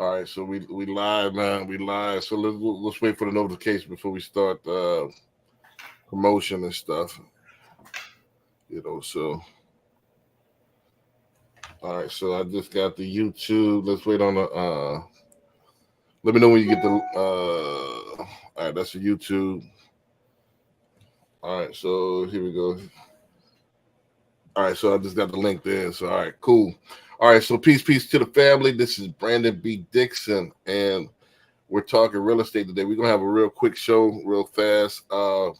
All right, so we live, man. We live. So let's wait for the notification before we start promotion and stuff. So all right. So I just got the YouTube. Let's wait on the. Let me know when you get the. All right, that's the YouTube. All right, so here we go. All right, so I just got the link there. So all right, cool. All right, so peace to the family. This is Brandon B. Dixon, and we're talking real estate today. We're gonna have a real quick show, real fast. I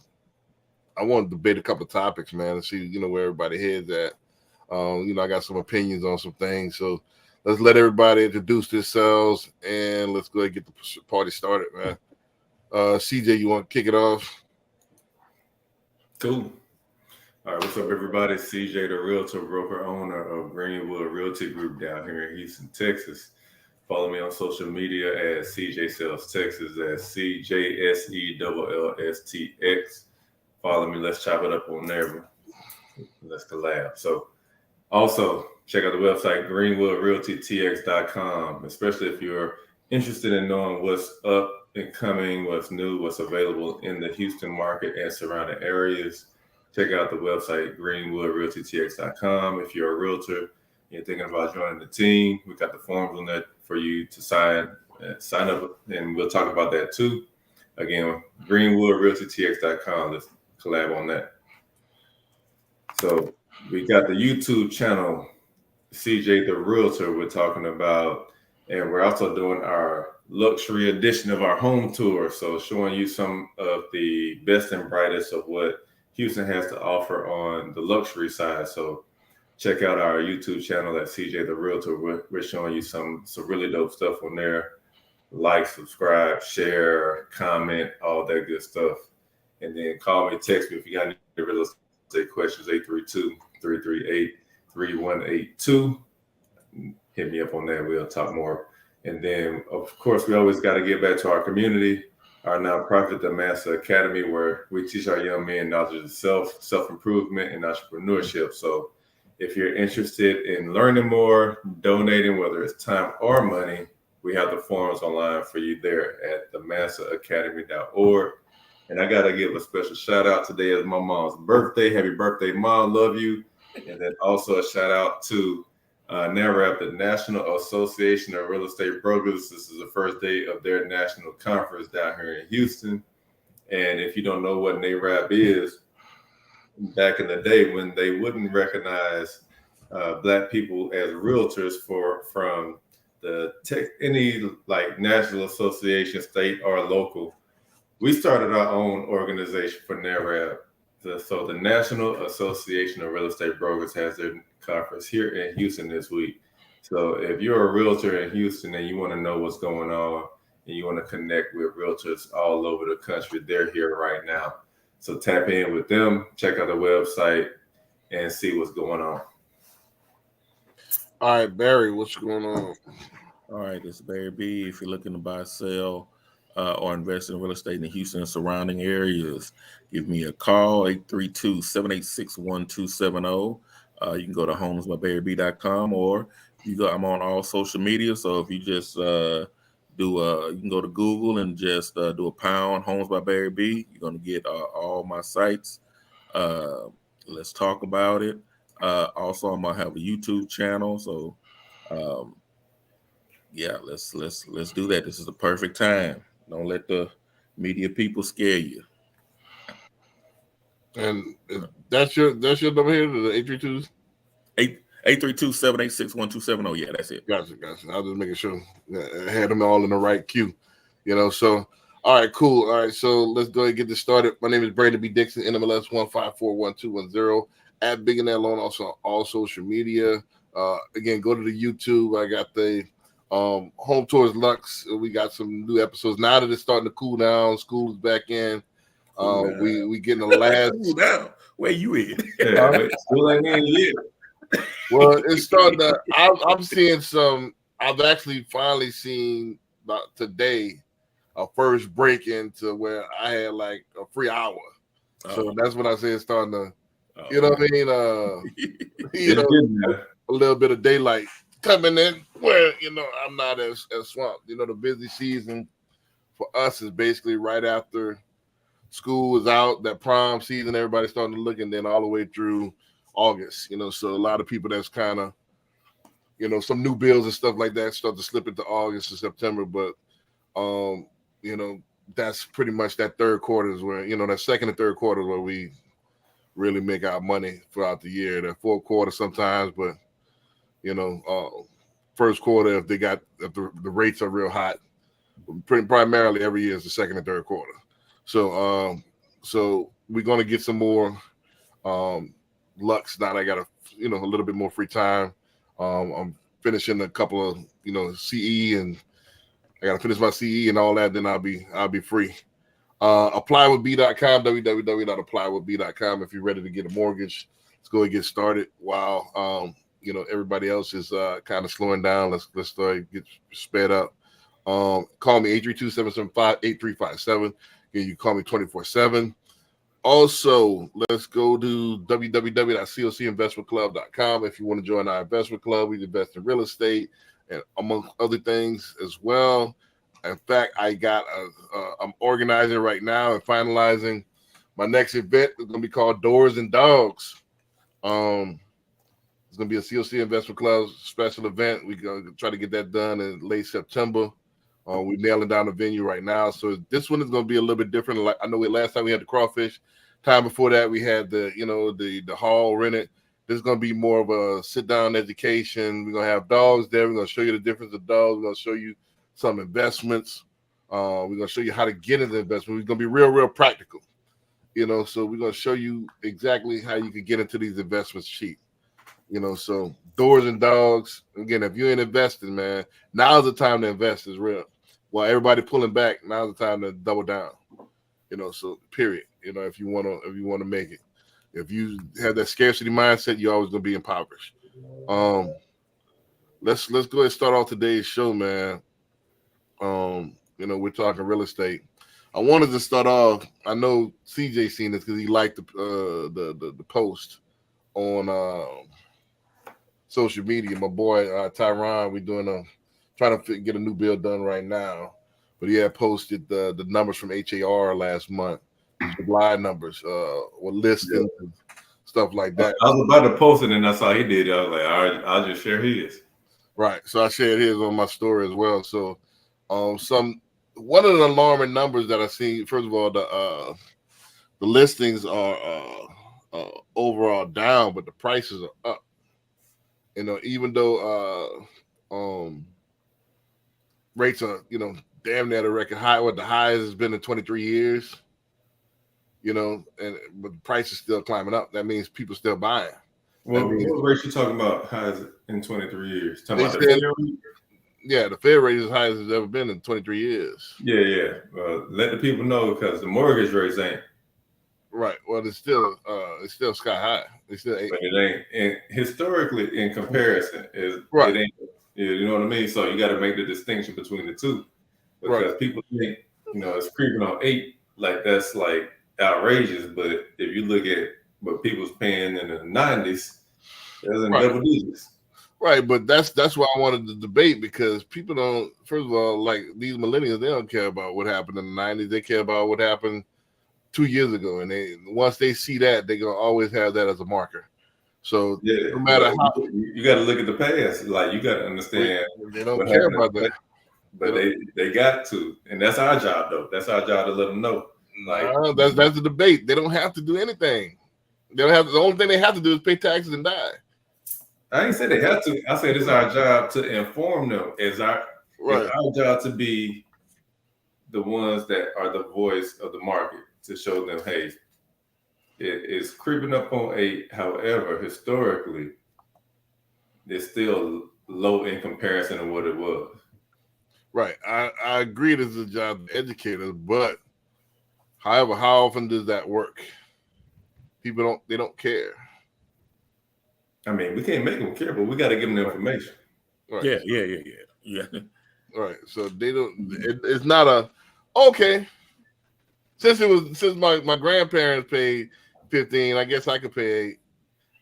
want to debate a couple of topics, man, and see where everybody heads at. I got some opinions on some things, so let's let everybody introduce themselves and let's go ahead and get the party started, man. CJ, you want to kick it off? Cool. All right, what's up, everybody? CJ, the realtor, broker, owner of Greenwood Realty Group down here in Houston, Texas. Follow me on social media at CJ Sells Texas, at CJSELLSTX. Follow me. Let's chop it up on there. Let's collab. So, also check out the website greenwoodrealtytx.com, especially if you're interested in knowing what's up and coming, what's new, what's available in the Houston market and surrounding areas. Check out the website greenwoodrealtytx.com. If you're a realtor, you're thinking about joining the team, we got the forms on that for you to sign up, and we'll talk about that too. Again, greenwoodrealtytx.com. Let's collab on that. So we got the YouTube channel, CJ the Realtor, we're talking about, and we're also doing our luxury edition of our home tour. So showing you some of the best and brightest of what Houston has to offer on the luxury side. So check out our YouTube channel at CJ the Realtor. We're showing you some really dope stuff on there. Like, subscribe, share, comment, all that good stuff. And then call me, text me if you got any real estate questions, 832-338-3182. Hit me up on that. We'll talk more. And then, of course, we always got to get back to our community, our nonprofit, the Massa Academy, where we teach our young men knowledge of self-improvement, and entrepreneurship. So if you're interested in learning more, donating, whether it's time or money, we have the forms online for you there at themassaacademy.org. And I got to give a special shout out. Today is my mom's birthday. Happy birthday, Mom. Love you. And then also a shout out to NAREP, the National Association of Real Estate Brokers. This is the first day of their national conference down here in Houston. And if you don't know what NAREP is, back in the day when they wouldn't recognize Black people as realtors from any like national association, state or local, we started our own organization for NAREP. So the National Association of Real Estate Brokers has their conference here in Houston this week. So if you're a realtor in Houston and you want to know what's going on and you want to connect with realtors all over the country, they're here right now. So tap in with them, check out the website, and see what's going on. All right, Barry, what's going on? All right, this is Barry B. If you're looking to buy, sell, or invest in real estate in the Houston and surrounding areas, give me a call, 832-786-1270. You can go to homesbybarryb.com, or I'm on all social media. So if you just you can go to Google and just do a pound Homes by Barry B. You're going to get all my sites. Let's talk about it. Also, I'm going to have a YouTube channel. So yeah, let's do that. This is the perfect time. Don't let the media people scare you. And that's your number here, the 832-786-1270. Yeah, that's it. Gotcha. I was just making sure I had them all in the right queue. So all right, cool. All right, so let's go ahead and get this started. My name is Brandon B. Dixon, NMLS 1541210 at Big and That Loan, also on all social media. Again, go to the YouTube. I got the Home Tours Lux. We got some new episodes now that it's starting to cool down. School is back in. We getting the last. Cool down. Where you in? School ain't in yet. Well, it's starting to. I'm seeing some. I've actually finally seen today a first break into where I had like a free hour. So that's when I say it's starting to. You know what I mean? A little bit of daylight coming in where I'm not as swamped. The busy season for us is basically right after school is out, that prom season, everybody's starting to look, and then all the way through August. So a lot of people that's kind of some new bills and stuff like that start to slip into August and September, but that's pretty much that third quarter is where that second and third quarter is where we really make our money throughout the year. The fourth quarter sometimes, but first quarter if the rates are real hot, primarily every year is the second and third quarter. So we're gonna get some more Lux now. I got a little bit more free time. I'm finishing a couple of CE, and I gotta finish my CE and all that. Then I'll be free. Applywithb.com, www.applywithb.com. If you're ready to get a mortgage, let's go and get started. While everybody else is kind of slowing down. Let's get sped up. Call me 832-775-8357. You can call me 24/7. Also, let's go to www.cocinvestmentclub.com. If you want to join our investment club, we invest in real estate and among other things as well. In fact, I'm organizing right now and finalizing my next event. It's going to be called Doors and Dogs. It's going to be a COC Investment Club special event. We're going to try to get that done in late September. We're nailing down the venue right now. So this one is going to be a little bit different. Like I know last time we had the crawfish. Time before that, we had the hall rented. This is going to be more of a sit-down education. We're going to have dogs there. We're going to show you the difference of dogs. We're going to show you some investments. We're going to show you how to get into investment. We're going to be real, real practical. So we're going to show you exactly how you can get into these investments cheap. So Doors and Dogs. Again, if you ain't investing, man, now's the time to invest is real. While everybody pulling back, now's the time to double down. So period. If you want to make it. If you have that scarcity mindset, you're always gonna be impoverished. Let's go ahead and start off today's show, man. We're talking real estate. I wanted to start off. I know CJ seen this because he liked the post on social media. My boy Tyron, we're doing trying to get a new bill done right now, but he had posted the numbers from HAR last month, July numbers, with listings and stuff like that. I was about to post it, and I saw he did it. I was like, all right, I'll just share his. Right. So I shared his on my story as well. So, one of the alarming numbers that I see. First of all, the listings are overall down, but the prices are up. Even though rates are damn near at a record high. What the highest has been in 23 years. But the price is still climbing up. That means people still buying. Well, what rate you talking about highs in 23 years? Talking about the Fed rate is as high as it's ever been in 23 years. Yeah. Let the people know because the mortgage rates ain't. Right. Well, it's still sky high. It's still but it ain't. And historically, in comparison, it ain't. You know what I mean? So you got to make the distinction between the two because people think it's creeping on 8 like that's like outrageous. But if you look at what people's paying in the 90s, that's in double digits. Right, but that's why I wanted to debate because people don't. First of all, like these millennials, they don't care about what happened in the 90s. They care about what happened 2 years ago, and once they see that, they're gonna always have that as a marker. So no matter how you got to look at the past, like you got to understand they don't care about that, but they got to, and that's our job though. That's our job to let them know. Like that's the debate. They don't have to do anything. They don't have. The only thing they have to do is pay taxes and die. I ain't say they have to. I said it's our job to inform them. It's our job to be the ones that are the voice of the market to show them, hey. It is creeping up on 8. However, historically, it's still low in comparison to what it was. Right. I agree this is a job to educate us, but however, how often does that work? People don't care. I mean, we can't make them care, but we got to give them the information. Right. Yeah. Right. So they don't. It's not a okay. Since my grandparents paid 15, I guess I could pay 8.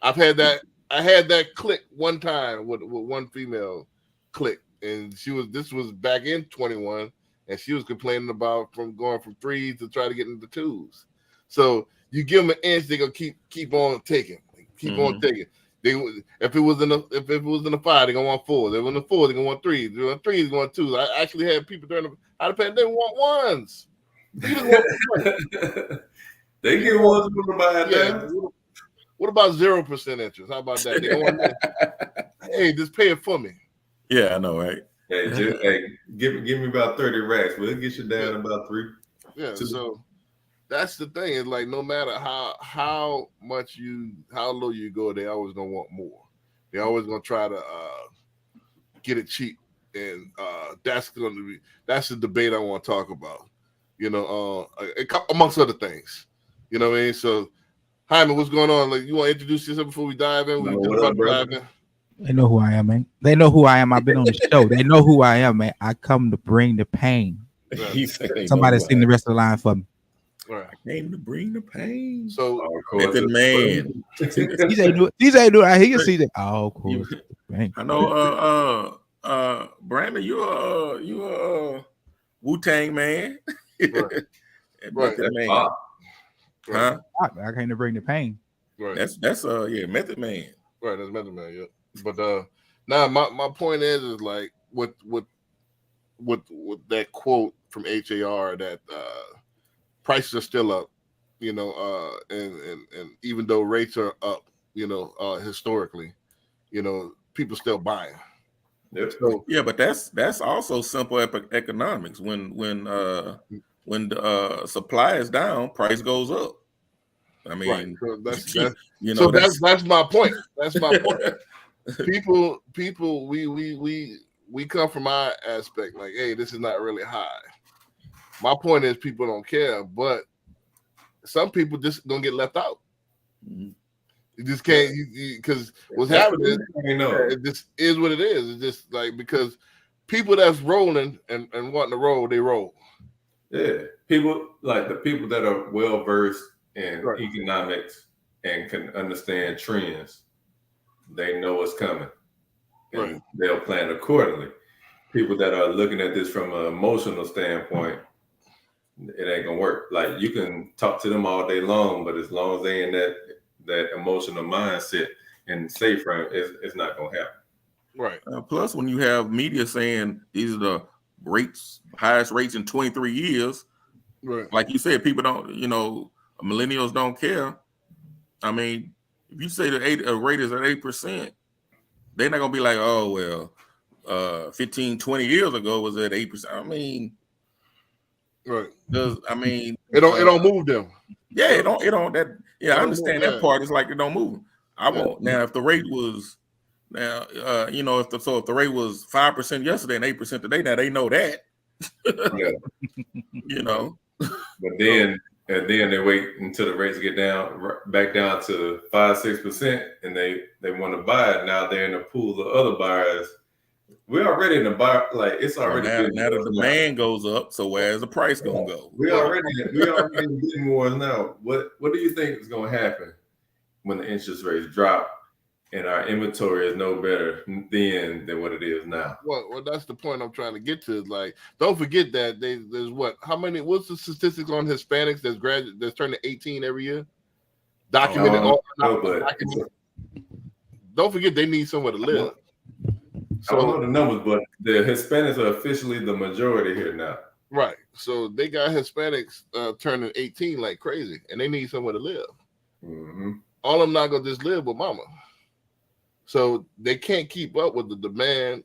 I've had that I had that click one time with one female click, and this was back in 21, and she was complaining about from going from 3s to try to get into 2s. So you give them an inch, they're gonna keep on taking, on taking. If it was in a 5, they're gonna want 4. They want a 4, they're gonna want 3. They want 3, they're going 2. I actually had people during the pandemic, they want 1s. They get ones from about that. What about 0% interest? How about that? They don't want that. Hey, just pay it for me. Yeah, I know, right? Hey, give me about 30 racks. We'll get you down about 3. Yeah, 2. So that's the thing. It's like no matter how low you go, they always gonna want more. They always gonna try to get it cheap, and that's the debate I want to talk about. You know, amongst other things. You know what I mean? So, Hyman, what's going on? Like, you want to introduce yourself before we dive in? They know who I am, man. They know who I am. I've been on the show. They know who I am, man. I come to bring the pain. Somebody sing the rest of the line for me. Right. I came to bring the pain. So, Method Man. DJ do it. He can see that. Oh, of course. I know. Brandon, you a Wu-Tang man. Right. Man. Huh? I came to bring the pain. Right. That's Method Man. Right, that's Method Man. Yeah. But now my point is like with that quote from HAR that prices are still up, you know, and even though rates are up, you know, historically, you know, people still buying. Yep. So, yeah, but that's also simple economics. When the supply is down, price goes up. I mean, right. So that's you know, that's my point. That's my point. People, we come from our aspect like, hey, this is not really high. My point is, people don't care, but some people just gonna get left out. Mm-hmm. You just can't, because what's happening it just is what it is. It's just like, because people that's rolling and wanting to roll, they roll. Yeah, people like the people that are well versed in economics and can understand trends. They know what's coming, and they'll plan accordingly. People that are looking at this from an emotional standpoint, it ain't gonna work. Like, you can talk to them all day long, but as long as they in that emotional mindset and safe frame, it's not gonna happen. Right. Plus, when you have media saying these are the highest rates in 23 years, right? Like you said, people don't, you know, millennials don't care. I mean, if you say the rate is at 8%, they're not gonna be like, oh well, 15, 20 years ago was at 8%. I mean, right? I mean, it don't move them. Yeah, it don't. I understand that part. It's like it don't move. I won't now. If the rate was now, you know, if the rate was 5% yesterday and 8% today, now they know that. You know, but then they wait until the rates get back down to 5-6%, and they want to buy it. Now they're in a pool of other buyers. We're already in the buy, like it's already now the demand goes up. So where's the price gonna go? We already getting more now. What do you think is gonna happen when the interest rates drop and our inventory is no better then than what it is now? Well, that's the point I'm trying to get to. Is like, don't forget that there's what's the statistics on Hispanics that's turning 18 every year? Documented. Don't forget they need somewhere to live. I don't know the numbers, but the Hispanics are officially the majority here now. Right. So they got Hispanics turning 18 like crazy, and they need somewhere to live. Mm-hmm. All of them not gonna just live with mama. So they can't keep up with the demand,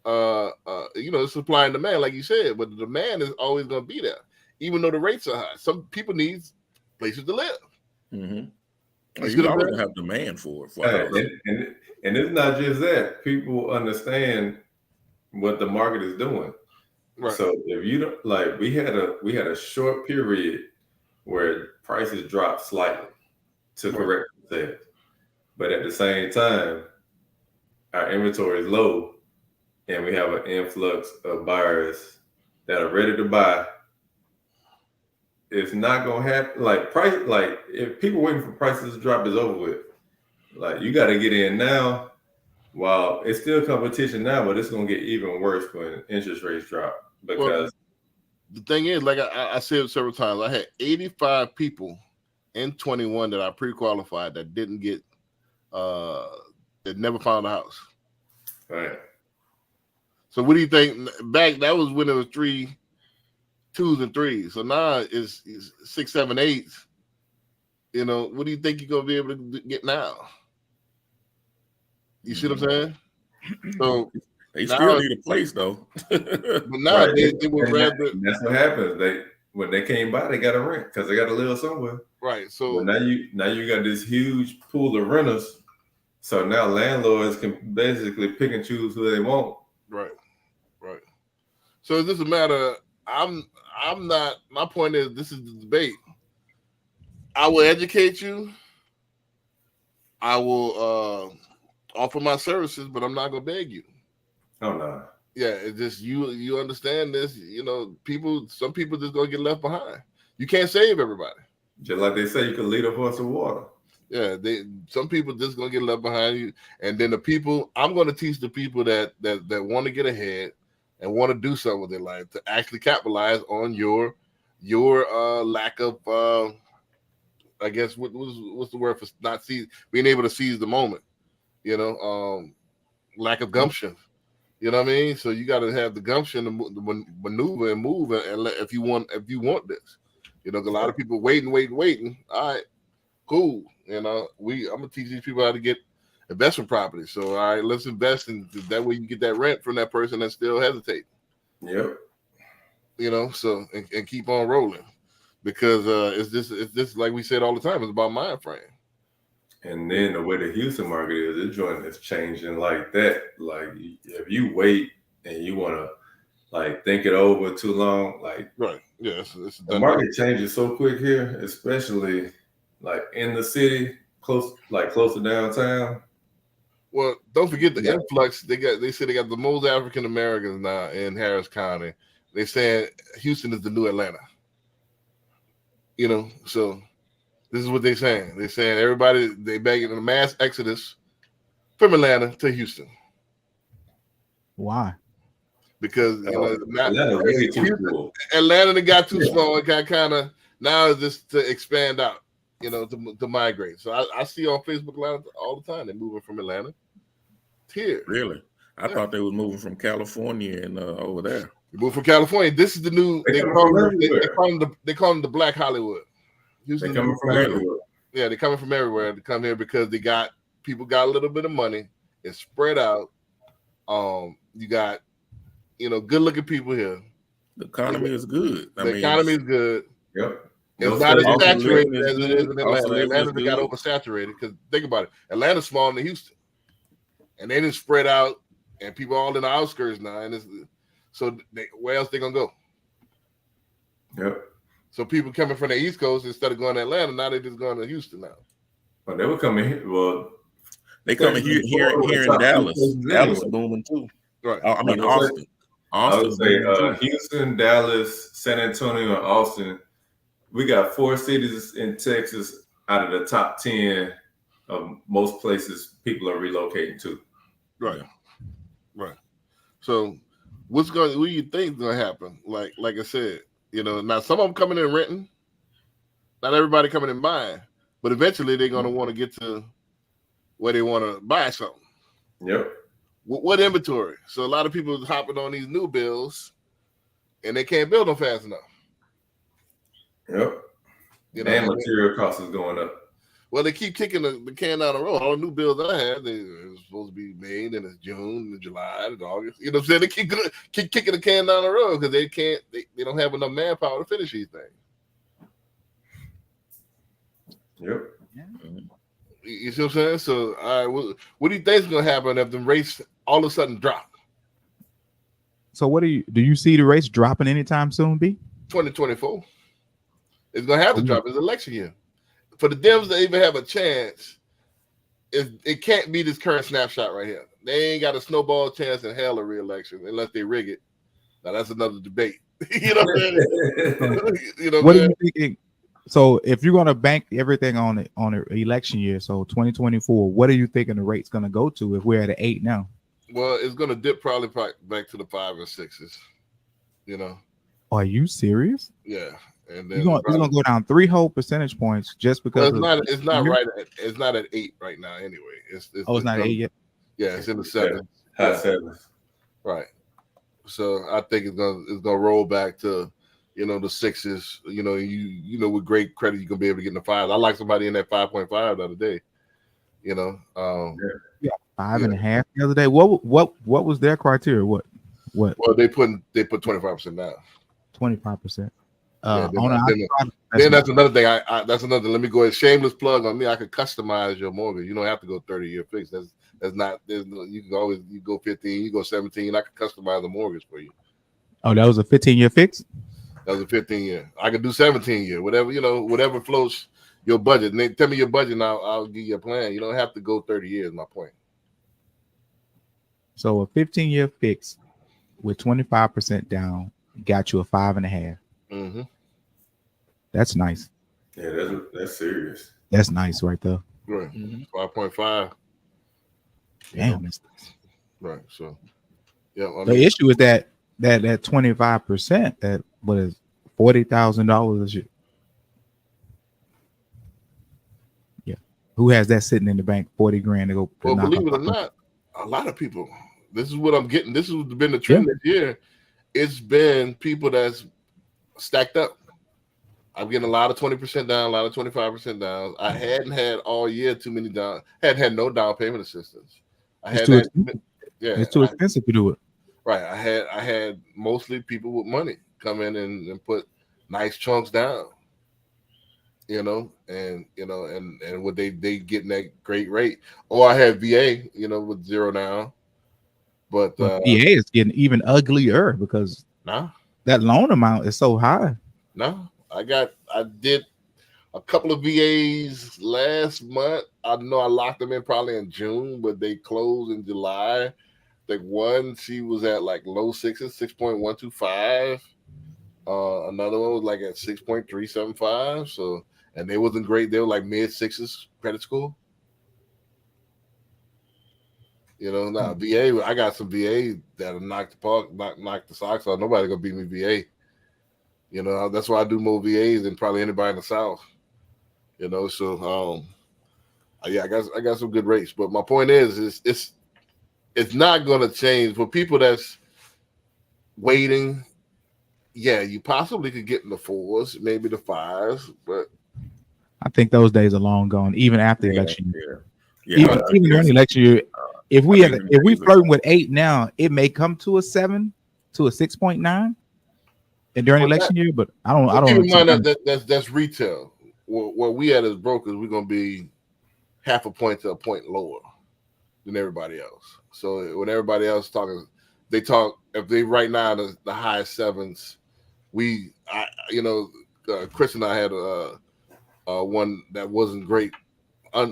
you know, supply and demand, like you said. But the demand is always gonna be there, even though the rates are high. Some people need places to live. Mm-hmm. You always gonna have demand for it. And it's not just that. People understand what the market is doing. Right. So if you don't, like, we had a short period where prices dropped slightly to correct themselves, but at the same time, our inventory is low, and we have an influx of buyers that are ready to buy. It's not gonna happen. Like if people waiting for prices to drop, is over with. like you got to get in now. While it's still competition now, but it's gonna get even worse when interest rates drop. Because the thing is, like I said several times, I had 85 people in 21 that I pre-qualified that didn't get that never found a house. Right. So what do you think? Back that was when it was 3 2s and 3s. So now it's 6, 7, 8s. You know, what do you think you're gonna be able to get now? You see what I'm saying? So they still need a place though. But now right. they would rather. That's what happens. When they came by, they got to rent because they got to live somewhere. Right. So now you got this huge pool of renters. So now landlords can basically pick and choose who they want. Right. Right. So is this a matter? I'm not. My point is, this is the debate. I will educate you. I will offer my services, but I'm not gonna beg you. Oh no. Yeah, it's just you understand this. You know, some people just gonna get left behind. You can't save everybody. Just like they say, you can lead a horse to water. Yeah, some people just gonna get left behind you, and then the people I'm gonna teach the people that want to get ahead and want to do something with their life to actually capitalize on your lack of I guess what's the word for not being able to seize the moment. You know, lack of gumption. You know what I mean? So you got to have the gumption to maneuver and move, and if you want this. You know, a lot of people waiting. All right, cool. You know, I'm gonna teach these people how to get investment property. So all right, let's invest in that way you can get that rent from that person that's still hesitating. Yep. You know, so and keep on rolling because it's just like we said all the time. It's about mind frame. And then the way the Houston market is, the joint is changing like that. Like if you wait and you want to like think it over too long, like right, yeah, it's the market changes so quick here, especially like in the city, close to downtown. Well, don't forget the influx. They say they got the most African Americans now in Harris County. They saying Houston is the new Atlanta. You know, so. This is what they're saying. They're saying everybody, they begging a mass exodus from Atlanta to Houston. Why? Because you know, Atlanta got too small. It got kind of now is just to expand out, you know, to migrate. So I see on Facebook Live all the time they're moving from Atlanta to here. Really? I thought they was moving from California and over there. They moved from California. This is the new. They call them the Black Hollywood. They're coming from everywhere. Yeah, they're coming from everywhere to come here because people got a little bit of money. It's spread out. You got, you know, good looking people here. The economy is good. The economy is good. Yep. It's not as saturated as it is in Atlanta. Atlanta got oversaturated because think about it. Atlanta's smaller than Houston, and they didn't spread out, and people all in the outskirts now. And where else they gonna go? Yep. So people coming from the East Coast instead of going to Atlanta, now they're just going to Houston now. Well, they were coming here. Well, they coming here in Dallas. Dallas is booming too. Right. I mean Austin. I would say Houston, Dallas, San Antonio, and Austin. We got 4 cities in Texas out of the top 10 of most places people are relocating to. Right. Right. So what do you think is going to happen? Like I said, you know, now some of them coming in renting, not everybody coming in buying, but eventually they're going to want to get to where they want to buy something. Yep. What inventory? So a lot of people are hopping on these new builds, and they can't build them fast enough. Yep. You know, and material costs is going up. Well, they keep kicking the can down the road. All the new builds I had, they're supposed to be made in June, and July, and August. You know what I'm saying? They keep kicking the can down the road because they don't have enough manpower to finish these things. Yep. You see what I'm saying? So, all right, what do you think is going to happen if the rates all of a sudden drop? So, do you see the rates dropping anytime soon, B? 2024. It's going to have to drop. It's election year. For the Dems to even have a chance, it can't be this current snapshot right here. They ain't got a snowball chance in hell of re-election unless they rig it. Now that's another debate. You know what I'm saying? What are you thinking? So if you're gonna bank everything on it on an election year, so 2024, what are you thinking the rate's gonna go to if we're at an 8 now? Well, it's gonna dip probably back to the 5 and 6s. You know. Are you serious? Yeah, and then It's gonna go down 3 whole percentage points just because. Well, it's not right. It's not at 8 right now. Anyway, it's not 8 yet. Yeah, it's in the 7. High 7s. Right. So I think it's gonna roll back to, the 6s. You know, with great credit, you can be able to get in the 5s. I like somebody in that 5.5 the other day. Yeah, 5.5 the other day. What was their criteria? What? Well, they put 25% down. 25%. Then that's another thing. That's another. Let me go ahead. Shameless plug on me. I could customize your mortgage. You don't have to go 30-year fixed. That's not. There's no. You can always go 15. You go 17. I could customize the mortgage for you. Oh, that was a 15-year fix. That was a 15-year. I could do 17-year. Whatever floats your budget. And then tell me your budget, and I'll give you a plan. You don't have to go 30 years. My point. So a 15-year fix with 25% down got you a 5.5. Mm-hmm. That's nice. Yeah, that's serious. That's nice right there. Right. 5.5. Damn. Right. So, yeah. The issue is that 25%. That what is $40,000 a year. Yeah. Who has that sitting in the bank? 40 grand to go. Well, believe it or not, a lot of people. This is what I'm getting. This has been the trend this year. It's been people that's stacked up. I'm getting a lot of 20% down, a lot of 25% down. I hadn't had all year too many down. Had no down payment assistance. It's too expensive to do it. Right. I had mostly people with money come in and put nice chunks down. And what they getting that great rate. Or I had VA, with 0 down. But VA is getting even uglier because that loan amount is so high. No, I did a couple of VAs last month. I know I locked them in probably in June, but they closed in July. Like one, she was at like low 6s, 6.125. Another one was like at 6.375. So, and they wasn't great. They were like mid 6s credit score. VA. I got some VA that'll knock the socks off. Nobody gonna beat me VA. That's why I do more VAs than probably anybody in the South. I got some good rates. But my point is it's not gonna change for people that's waiting. Yeah, you possibly could get in the 4s, maybe the 5s, but I think those days are long gone. Even after the election year, Yeah, even during the election year. If we flirting with 8 now, it may come to a 7, to a 6.9, and during election year. But I don't. Keep in mind that's retail. Where we at as brokers, we're gonna be half a point to a point lower than everybody else. So when everybody else talking, they talk. If they right now the high 7s, Chris and I had one that wasn't great,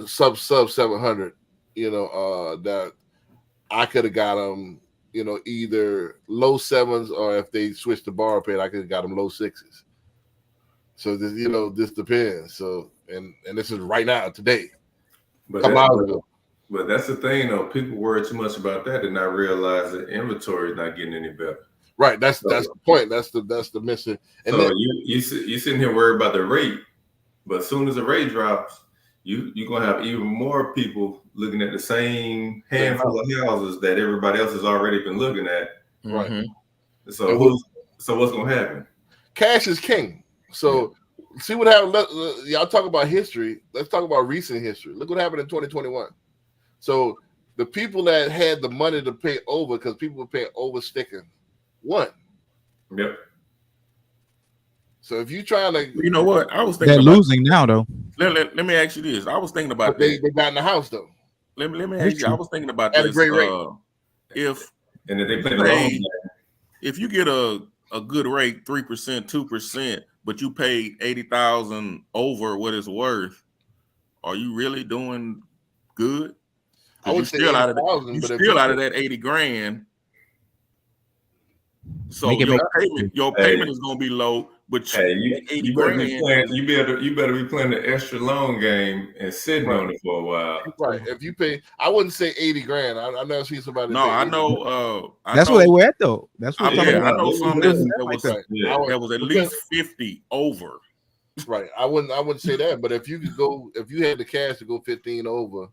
sub 700. That I could have got them, either low 7s or if they switched to borrow pay, I could have got them low 6s. So this, this depends. So and this is right now today. But that's the thing, though. People worry too much about that and not realize that inventory is not getting any better. Right. That's the point. That's the missing. And so you sitting here worried about the rate, but as soon as the rate drops, you're gonna have even more people looking at the same handful of houses that everybody else has already been looking at. Right. Mm-hmm. So what's gonna happen? Cash is king. So see what happened. Y'all talk about history. Let's talk about recent history. Look what happened in 2021. So the people that had the money to pay over, because people were paying over sticking, won. Yep. So if you trying to, you know what, I was thinking they're losing now though. Let me ask you this. I was thinking about they got in the house though. Let me ask you. I was thinking about at this. A great rate. If they play if you get a good rate, 3%, 2%, but you paid $80,000 over what it's worth, are you really doing good? I would say still out of that 80 grand. So your payment is gonna be low, But hey, 80 you better grand. be playing. You better be playing the extra long game and sitting Right. on it for a while. Right. If you pay, I wouldn't say 80 grand. I've never seen somebody. No, say I 80 know. That's what they were at though. That's what I know some that was Right. that was at least 50 over. Right. I wouldn't say that, but if you could go, if you had the cash to go 15 over,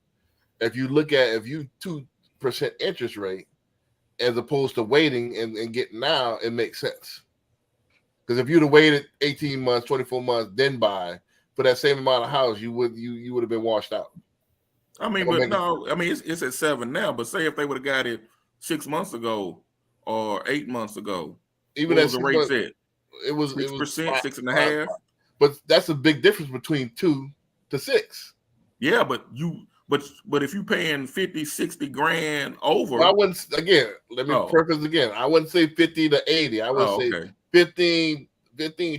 if you 2% interest rate as opposed to waiting and getting now, it makes sense. Because if you'd have waited 18 months, 24 months, then buy for that same amount of house, you would have been washed out. I mean, but no, I mean it's at 7 now. But say if they would have got it 6 months ago or 8 months ago, even what was the rate set? It was 6%, 6.5%. But that's a big difference between 2 to 6. Yeah, but if you paying 50, 60 grand over, well, I wouldn't. Again, let me preface again. I wouldn't say 50 to 80. I would say 15,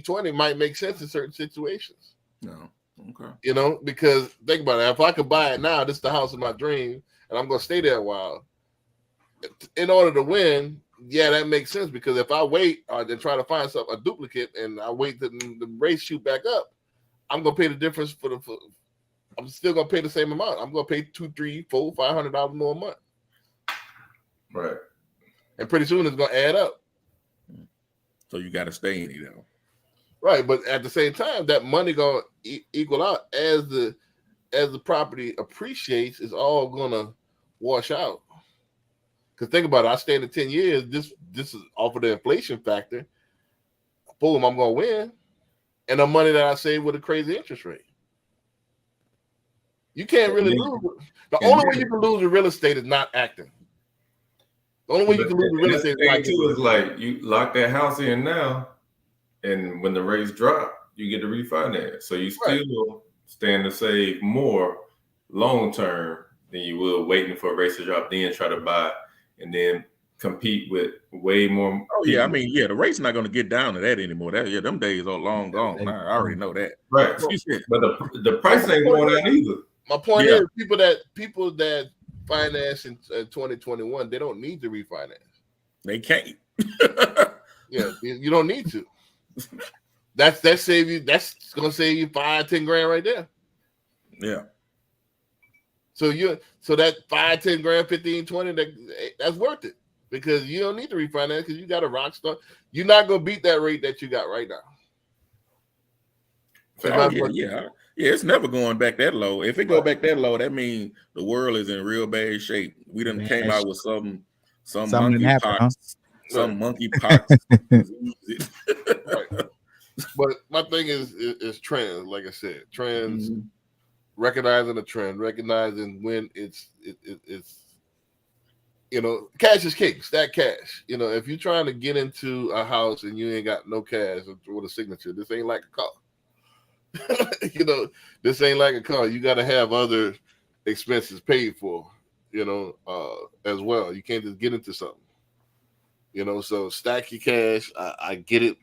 20 might make sense in certain situations. No. Okay. You know, because think about it. If I could buy it now, this is the house of my dream, and I'm going to stay there a while. In order to win, yeah, that makes sense. Because if I wait and try to find a duplicate, and I wait till the rates shoot back up, I'm going to pay the difference I'm still going to pay the same amount. I'm going to pay $200, $300, $400, $500 more a month. Right. And pretty soon it's going to add up. So you got to stay in it though. Right, but at the same time, that money gonna equal out as the property appreciates. It's all gonna wash out. Because think about it, I stayed in 10 years. This is off of the inflation factor. Boom, I'm gonna win, and the money that I saved with a crazy interest rate. You can't really lose. The only way you can lose with real estate is not acting. The only way you can lose with real estate is like you lock that house in now. And when the rates drop, you get to refinance. So you still stand to save more long term than you will waiting for rates to drop, then try to buy and then compete with way more. Oh yeah, I mean, the rate's not going to get down to that anymore. Them days are long gone. I already know that. Right. But the price ain't going down either. My point is, people that finance in 2021, they don't need to refinance. They can't. Yeah, you don't need to. That's gonna save you 5-10 grand right there. Yeah. So that 5-10 grand, 15-20, that's worth it because you don't need to refinance because you got a rock star. You're not gonna beat that rate that you got right now. Yeah, it's never going back that low. If it go back that low, that means the world is in real bad shape. We done came out with some monkeypox. Some monkeypox. Right. But my thing is trends. Like I said, trends. Recognizing the trend, recognizing when it's cash is king. Stack cash. If you're trying to get into a house and you ain't got no cash with a signature, this ain't like a car. This ain't like a car. You got to have other expenses paid for. As well. You can't just get into something. So stack your cash. I get it,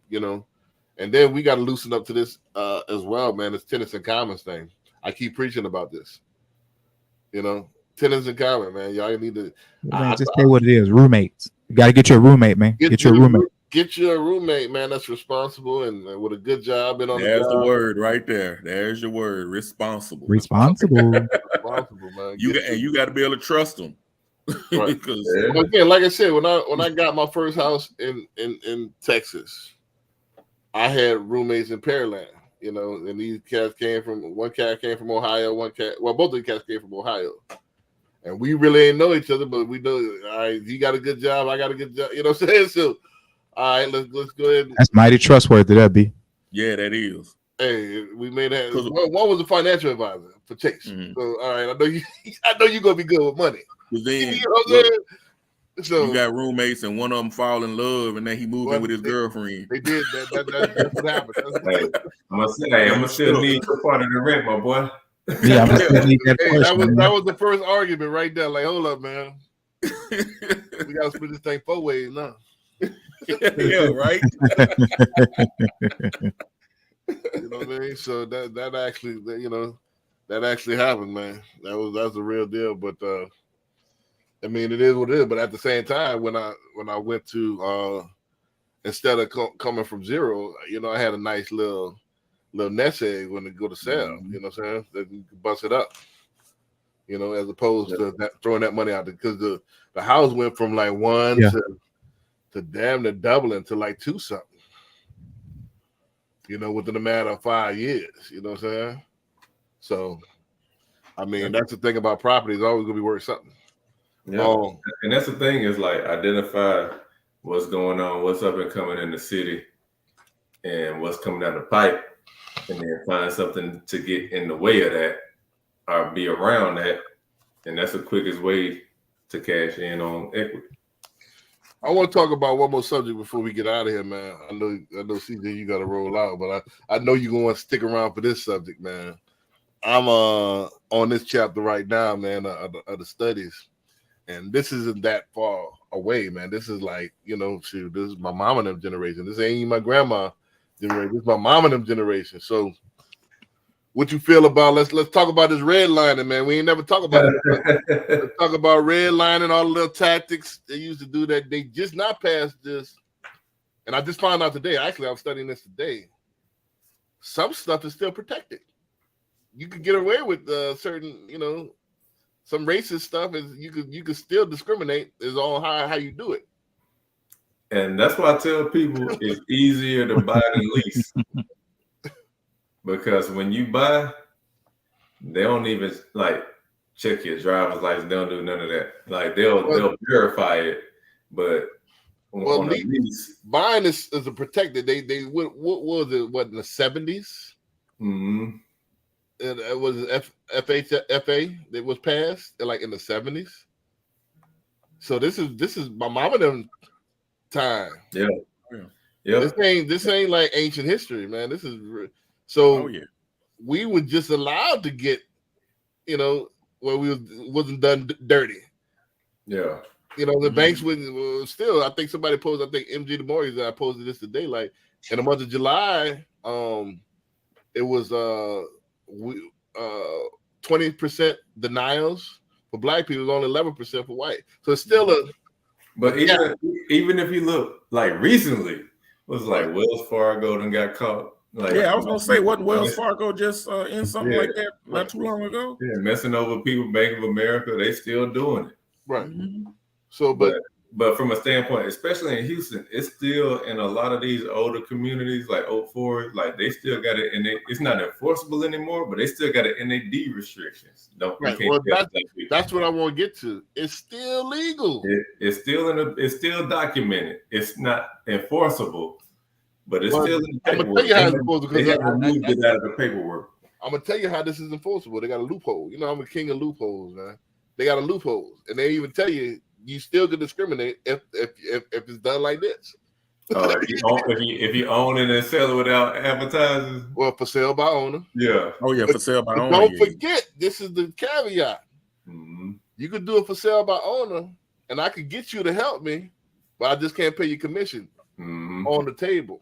and then we got to loosen up to this as well, man. It's tenants in commons thing. I keep preaching about this. Tenants in common, man. Y'all need to just say what it is. Roommates. You got to get your roommate, man. Get your roommate. Get you a roommate, man. That's responsible and with a good job. And there's the word right there. There's your word. Responsible. Responsible, man. You got to be able to trust them. Right. Again, like I said, when I got my first house in Texas, I had roommates in Pearland, and these cats one cat came from Ohio, both of the cats came from Ohio. And we really ain't know each other, but we know, all right, you got a good job, I got a good job, you know what I'm saying? So, all right, let's go ahead. That's mighty trustworthy, that be. Yeah, that is. Hey, we made that. One was a financial advisor for Chase. So, all right, I know you're gonna be good with money. Then, so you got roommates and one of them fall in love and then he moved in with his girlfriend. They did that. That's what happened. I'm gonna still need your part of the rent, my boy. Yeah, I'm gonna need that. That was the first argument right there. Like, hold up, man. We gotta split this thing 4 ways now. Yeah, right. You know what I mean? So that actually, that actually happened, man. That's the real deal. But I mean, it is what it is. But at the same time, when I went to instead of coming from zero, you know, I had a nice little nest egg when they go to sell. Mm-hmm. You know what I'm saying? That you can bust it up. You know, as opposed to throwing that money out there, because the house went from like 1 to damn near doubling to like 2 something. You know, within a matter of 5 years. You know what I'm saying? So, I mean, that's the thing about property; it's always gonna be worth something. Yeah, and that's the thing is like identify what's going on, what's up and coming in the city, and what's coming down the pipe, and then find something to get in the way of that or be around that, and that's the quickest way to cash in on equity. I want to talk about one more subject before we get out of here, man. I know, CJ, you got to roll out, but I know you're going to stick around for this subject, man. I'm on this chapter right now, man, of the studies, and this isn't that far away, man. This is like, you know, shoot, this is my mom and them generation. This ain't even my grandma generation. This is my mom and them generation. So, what you feel about? Let's talk about this redlining, man. We ain't never talk about it. Let's talk about redlining, all the little tactics they used to do that. They just not passed this, and I just found out today. Actually, I was studying this today. Some stuff is still protected. You could get away with certain, you know, some racist stuff. Is you could still discriminate is on how you do it. And that's why I tell people it's easier to buy than lease. Because when you buy, they don't even like check your driver's license. They don't do none of that. Like they'll verify it, but on a lease, buying is a protected. They what was it? What in the 70s? Mm-hmm. It was FHFA that was passed like in the 70s. So this is my mom and them time. Yeah. This ain't like ancient history, man. This is so. We were just allowed to get, you know, where we wasn't done dirty. Yeah. You know, the banks wouldn't still. I think somebody posted. I think MG DeMaurice that I posted this today. Like in the month of July, it was 20% denials for black people, only 11% for white. So it's still a. But even if you look like recently, it was like Wells Fargo and got caught. Like, I was gonna say, wasn't Wells Fargo just in something like that not too long ago? Yeah, messing over people, Bank of America, they still doing it. Right. So, but from a standpoint, especially in Houston, it's still in a lot of these older communities like Oak Forest, like they still got it, and it's not enforceable anymore, but they still got it in their deed restrictions. Right. Well, that's what I want to get to. It's still legal. It's still documented. It's not enforceable, but it's still in the paperwork. I'm gonna tell you how it's enforceable because they haven't moved it out of the paperwork. I'm gonna tell you how this is enforceable. They got a loophole. You know, I'm a king of loopholes, man. They got a loophole, and they even tell you still can discriminate if it's done like this. If you own it and sell it without advertising. Well, for sale by owner. Yeah. For sale by owner. Don't forget, this is the caveat. Mm-hmm. You could do it for sale by owner, and I could get you to help me, but I just can't pay you commission on the table.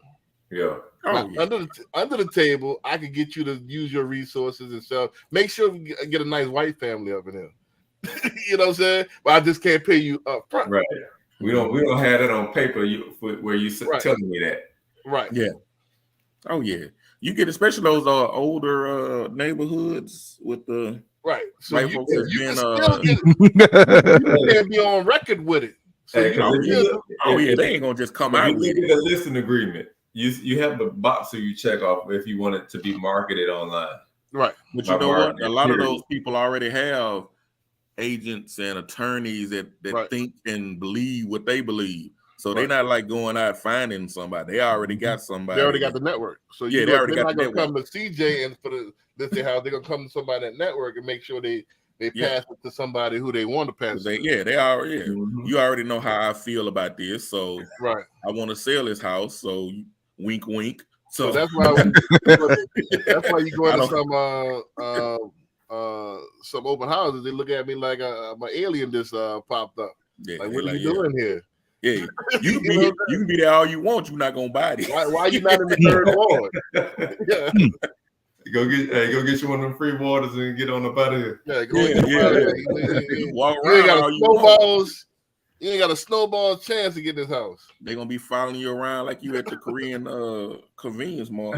Yeah. Under the table, I could get you to use your resources and sell. Make sure we get a nice white family up in here. You know what I'm saying? But I just can't pay you up front. Right. We don't have it on paper where you telling me that. Right. Yeah. Oh yeah. You get especially those older neighborhoods with the right. So white folks you can be on record with it. So they ain't gonna just come out with a listing agreement. You have the box that you check off if you want it to be marketed online. Right. But you know what? A lot of those people already have agents and attorneys that think and believe what they believe. So they're not like going out finding somebody. They already got somebody. They already got the network. So they already got the network. Come to CJ and for this house, they're gonna come to somebody at network and make sure they pass it to somebody who they want to pass it to. They already you already know how I feel about this. So I want to sell this house. So wink wink. So that's why you go into some open houses. They look at me like my alien just popped up. Yeah, like, what are you doing here? Yeah, you can be there all you want. You're not gonna buy it. Why are you not in the third ward? Yeah. Go get you one of them free waters and get on up out of here. Yeah, go walk around. You ain't got snowballs. You ain't got a snowball chance to get this house. They're gonna be following you around like you at the Korean convenience mall.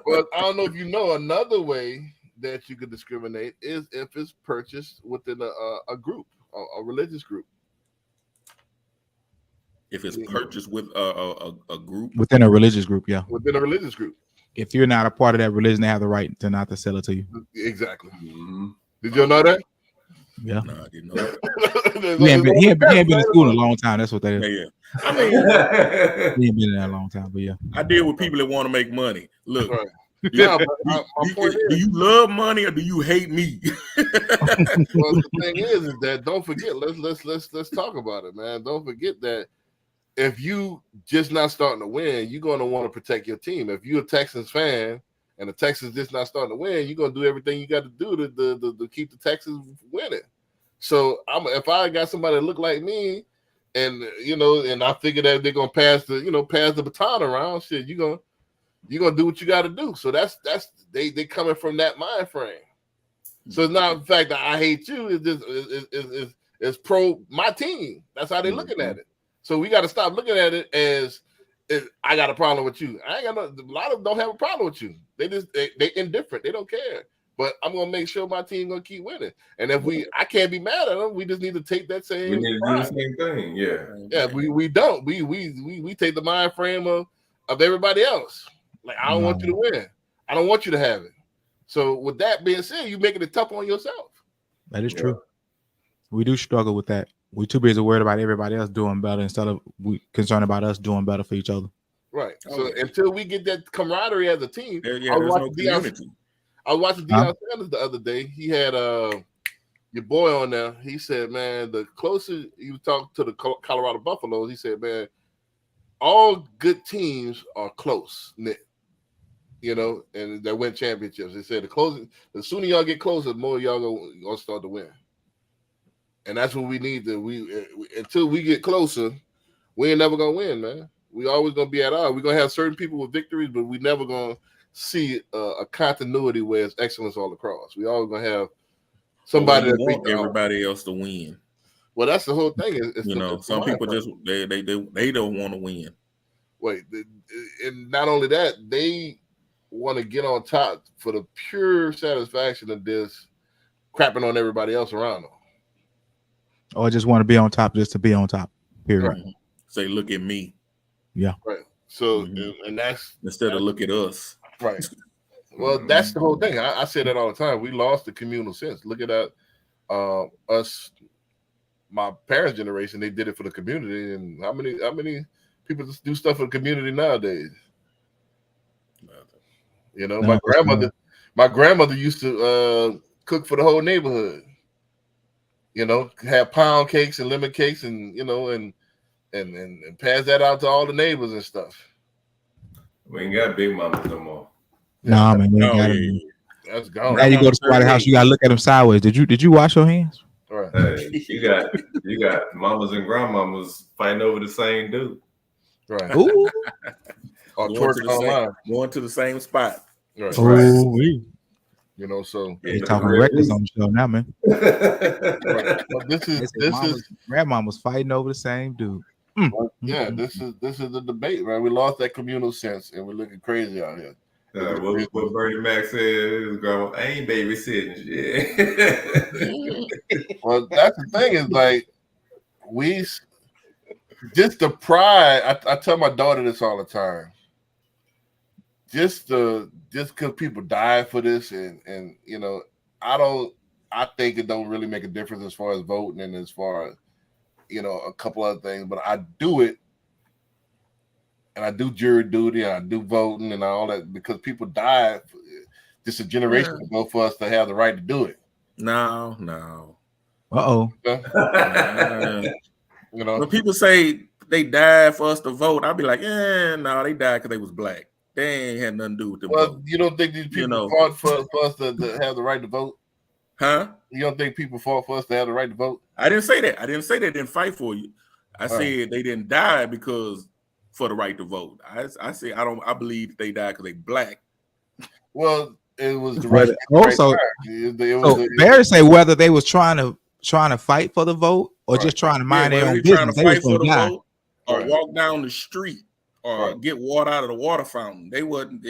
Well, I don't know if you know another way that you could discriminate is if it's purchased within a group, a religious group. If it's purchased with a group within a religious group, yeah. Within a religious group. If you're not a part of that religion, they have the right to not to sell it to you. Exactly. Mm-hmm. Did you know that? Yeah. No, I didn't know that. he ain't been in school in a long time. That's what that is. Yeah. I mean, he ain't been in that a long time, but yeah. I deal with people that want to make money. Look. Right. Yeah, but my point do you love money or do you hate me? Well, the thing is that don't forget. Let's talk about it, man. Don't forget that if you just not starting to win, you're going to want to protect your team. If you're a Texans fan and the Texans just not starting to win, you're going to do everything you got to do to keep the Texans winning. So if I got somebody that look like me, and and I figure that they're going to pass the baton around, shit, you're gonna do what you got to do. So that's they coming from that mind frame. So it's not the fact that I hate you. It's just it's pro my team. That's how they're looking at it. So we got to stop looking at it as I got a problem with you. I ain't got a lot of them don't have a problem with you. They indifferent. They don't care. But I'm gonna make sure my team gonna keep winning. And if I can't be mad at them. We just need to take that same. We need to do the same thing. Yeah. Yeah. We don't. We take the mind frame of everybody else. Like I don't want you to win. I don't want you to have it. So with that being said, you're making it tough on yourself. That is true. We do struggle with that. We're too busy worried about everybody else doing better instead of we concerned about us doing better for each other. Right. So until we get that camaraderie as a team, I was watching Deion Sanders the other day. He had your boy on there. He said, man, the closer you talk to the Colorado Buffaloes, he said, man, all good teams are close knit. And they win championships. They said the sooner y'all get closer, the more y'all gonna start to win. And that's what we need until we get closer, we ain't never gonna win, man. We always gonna be at odds. We're gonna have certain people with victories, but we never gonna see a continuity where it's excellence all across. We always gonna have somebody that want everybody else to win. Well, that's the whole thing. Some people just they don't want to win. Wait, and not only that, they want to get on top for the pure satisfaction of this crapping on everybody else around them. Or just want to be on top just to be on top. Period. Right. Say, look at me. Yeah. Right. So, and that's instead of look at us. Right. Well, that's the whole thing. I say that all the time. We lost the communal sense. Look at that. Us, my parents' generation, they did it for the community. And how many people just do stuff for the community nowadays? My grandmother used to cook for the whole neighborhood. Have pound cakes and lemon cakes and and pass that out to all the neighbors and stuff. We ain't got big mamas no more. Nah, man, we ain't got them. That's gone. Now you go to somebody's house, you gotta look at them sideways. Did you wash your hands? Right. Hey, you got mamas and grandmamas fighting over the same dude. Right. Ooh. Or twerking online. Going to the same spot. Right. Ooh. So they talking reckless on the show now, man. Right. But this is grandma was fighting over the same dude. Yeah, this is the debate, right? We lost that communal sense, and we're looking crazy out here. What Bernie Mac said, his grandma, I ain't babysitting shit. Well, that's the thing is like just the pride. I tell my daughter this all the time. Just because people die for this, and I think it don't really make a difference as far as voting and as far as a couple other things, but I do it, and I do jury duty, and I do voting and all that because people died just a generation ago for us to have the right to do it. No. Uh-oh. When people say they died for us to vote, I'll be like, no, they died because they was black. They ain't had nothing to do with the vote. You don't think these people fought for us to have the right to vote? Huh? You don't think people fought for us to have the right to vote? I didn't say that. I didn't say they didn't fight for you. I said they didn't die because for the right to vote. I say I believe they died because they black. Well, it was the right. Also, Barry say whether they was trying to fight for the vote or just trying to mind their whether own they trying business, to they was fight for gonna the die. vote or Right. walk down the street or Right. get water out of the water fountain. They wasn't.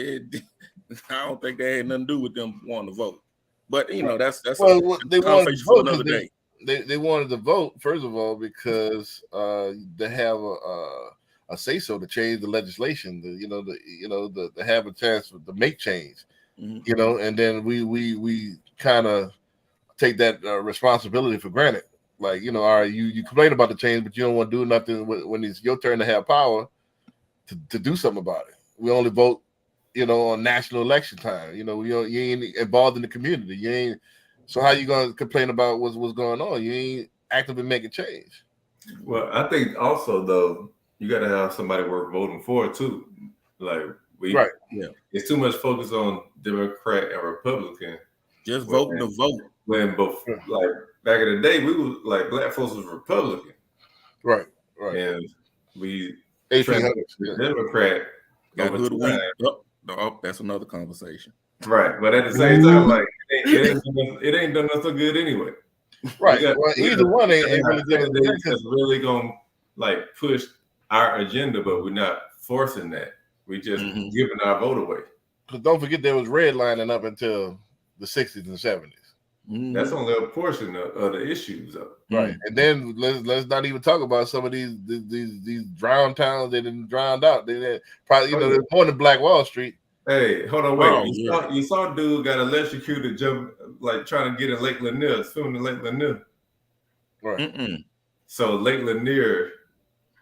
I don't think they had nothing to do with them wanting to vote. But you know, that's Well, a they wanted to conversation for vote another 'cause day. they wanted to vote first of all because they have a say so to change the legislation. To have a chance to make change. Mhm. You know, and then we kind of take that responsibility for granted. Like, you know, all right, you complain about the change, but you don't want to do nothing when it's your turn to have power to do something about it. We only vote, you know, on national election time. You know, you ain't involved in the community. You ain't. So how you gonna complain about what's going on? You ain't actively making change. Well, I think also though you got to have somebody worth voting for too. Like Right. Yeah. It's too much focus on Democrat and Republican. Just voting to vote. When both like back in the day, we was like black folks was Republican, Right. and we 1800s. the Democrat Got over hoodwinked. time. Oh, that's another conversation. Right, but at the same time, like it ain't done us so good anyway. Right. We got Either one ain't really candidates that's really gonna like push our agenda, but we're not forcing that. We just giving our vote away. Because don't forget there was redlining up until the 60s and 70s. That's only a portion of the issues, though. Right, and then let's not even talk about some of these drowned towns that didn't drowned out. They probably there's more than Black Wall Street. Hey, hold on, wait. You saw a dude got electrocuted, jump like trying to get in Lake Lanier, swimming in Lake Lanier. Right. So Lake Lanier,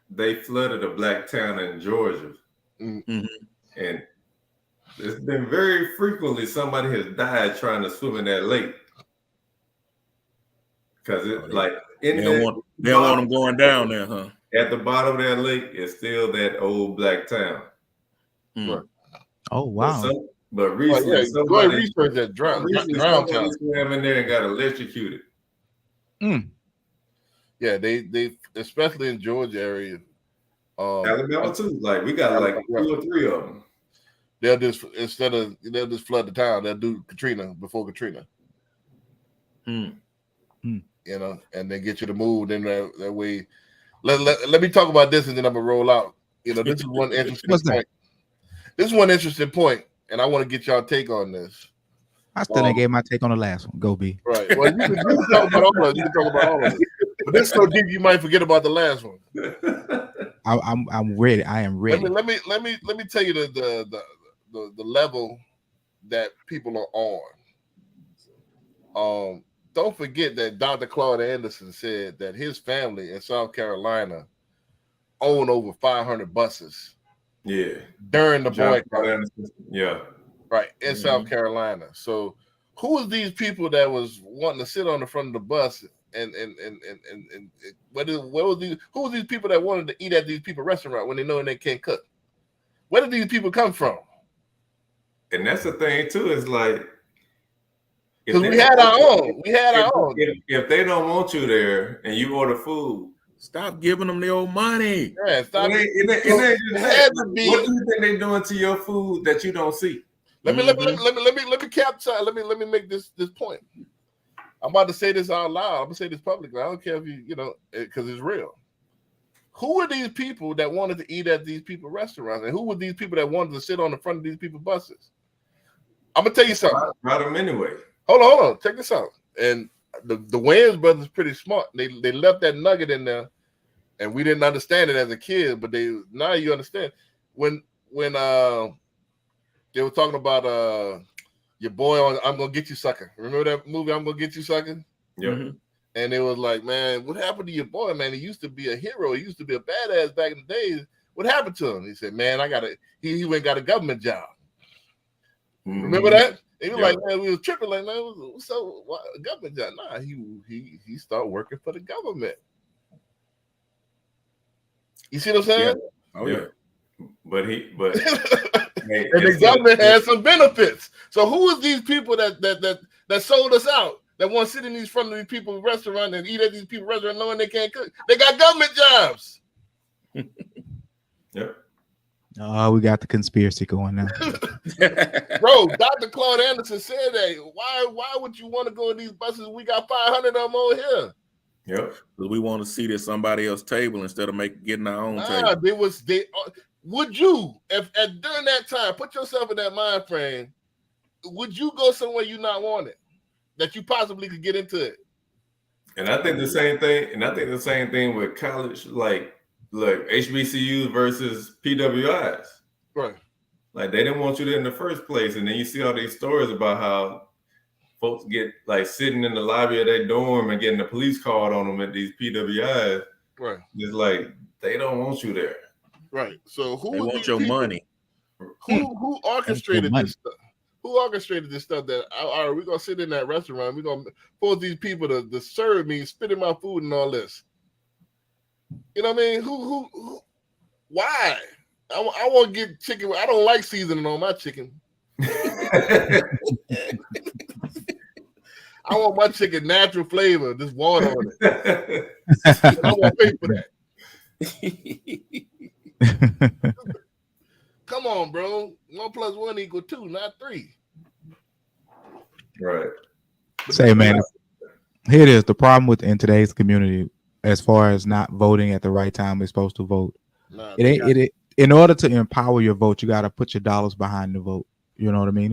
they flooded a black town in Georgia, and it's been very frequently somebody has died trying to swim in that lake. Because they don't want them going down there, huh? At the bottom of that lake is still that old black town. Right. Oh wow! But recently, somebody research that drowned town. Swam in there and got electrocuted. Yeah, they especially in Georgia area. Alabama too. Like we got like 2 or 3 of them. They'll just flood the town. They'll do Katrina before Katrina. You know, and then get you to move. Then that way, let me talk about this, and then I'm gonna roll out. You know, this is one interesting point. This is one interesting point, and I want to get y'all take on this. I still ain't gave my take on the last one. Go B. Right. Well, you can talk about all of it. You can talk about all of it. But this so deep, you might forget about the last one. I'm ready. I am ready. Let me tell you the level that people are on. Don't forget that Dr. Claude Anderson said that his family in South Carolina owned over 500 buses. Yeah. During the boycott. Yeah. Right. In South Carolina. So who was these people that was wanting to sit on the front of the bus and who was these people that wanted to eat at these people's restaurant when they know they can't cook? Where did these people come from? And that's the thing too, is like because we had our own. If they don't want you there and you order food, stop giving them their own money. Yeah, stop. What do you think they're doing to your food that you don't see? Let me capture. Let me make this point. I'm about to say this out loud. I'm gonna say this publicly. I don't care if you know, because it's real. Who are these people that wanted to eat at these people's restaurants, and who were these people that wanted to sit on the front of these people's buses? I'm gonna tell you something. Brought them anyway. Hold on. Check this out. And the Wayans brothers pretty smart. They left that nugget in there, and we didn't understand it as a kid. But now you understand. When they were talking about your boy on I'm Gonna Get You Sucker. Remember that movie, I'm Gonna Get You Sucker? Yeah. And it was like, man, what happened to your boy, man? He used to be a hero. He used to be a badass back in the days. What happened to him? He said, man, he went and got a government job. Remember that? He was like, man, we was tripping like, man, so what, a government job? Nah, he started working for the government. You see what I'm saying? Yeah. Oh yeah. But and the government had some benefits. So who is these people that sold us out? That want to sit in these front of these people's restaurant and eat at these people's restaurant knowing they can't cook? They got government jobs. Yep. Oh, we got the conspiracy going now. Bro, Dr. Claude Anderson said that. Why would you want to go in these buses? We got 500 of them over here. Yep. We want to see at somebody else's table instead of getting our own table. Would you, if during that time, put yourself in that mind frame, would you go somewhere you not wanted that you possibly could get into it? And I think the same thing. And I think the same thing with college, like HBCUs versus PWIs. Right. Like they didn't want you there in the first place, and then you see all these stories about how folks get like sitting in the lobby of their dorm and getting the police called on them at these PWIs. Right. It's like they don't want you there. Right. So they want your money? Who orchestrated this stuff? Who orchestrated this stuff that all right, we're gonna sit in that restaurant, we're gonna force these people to serve me, spit in my food and all this. You know what I mean? Who why? I want to get chicken. I don't like seasoning on my chicken. I want my chicken natural flavor, just water on it. I won't pay for that. Come on, bro. 1 + 1 = 2, not 3. Right. Say, man, here it is. The problem in today's community, as far as not voting at the right time we're supposed to vote, in order to empower your vote, you got to put your dollars behind the vote. You know what I mean?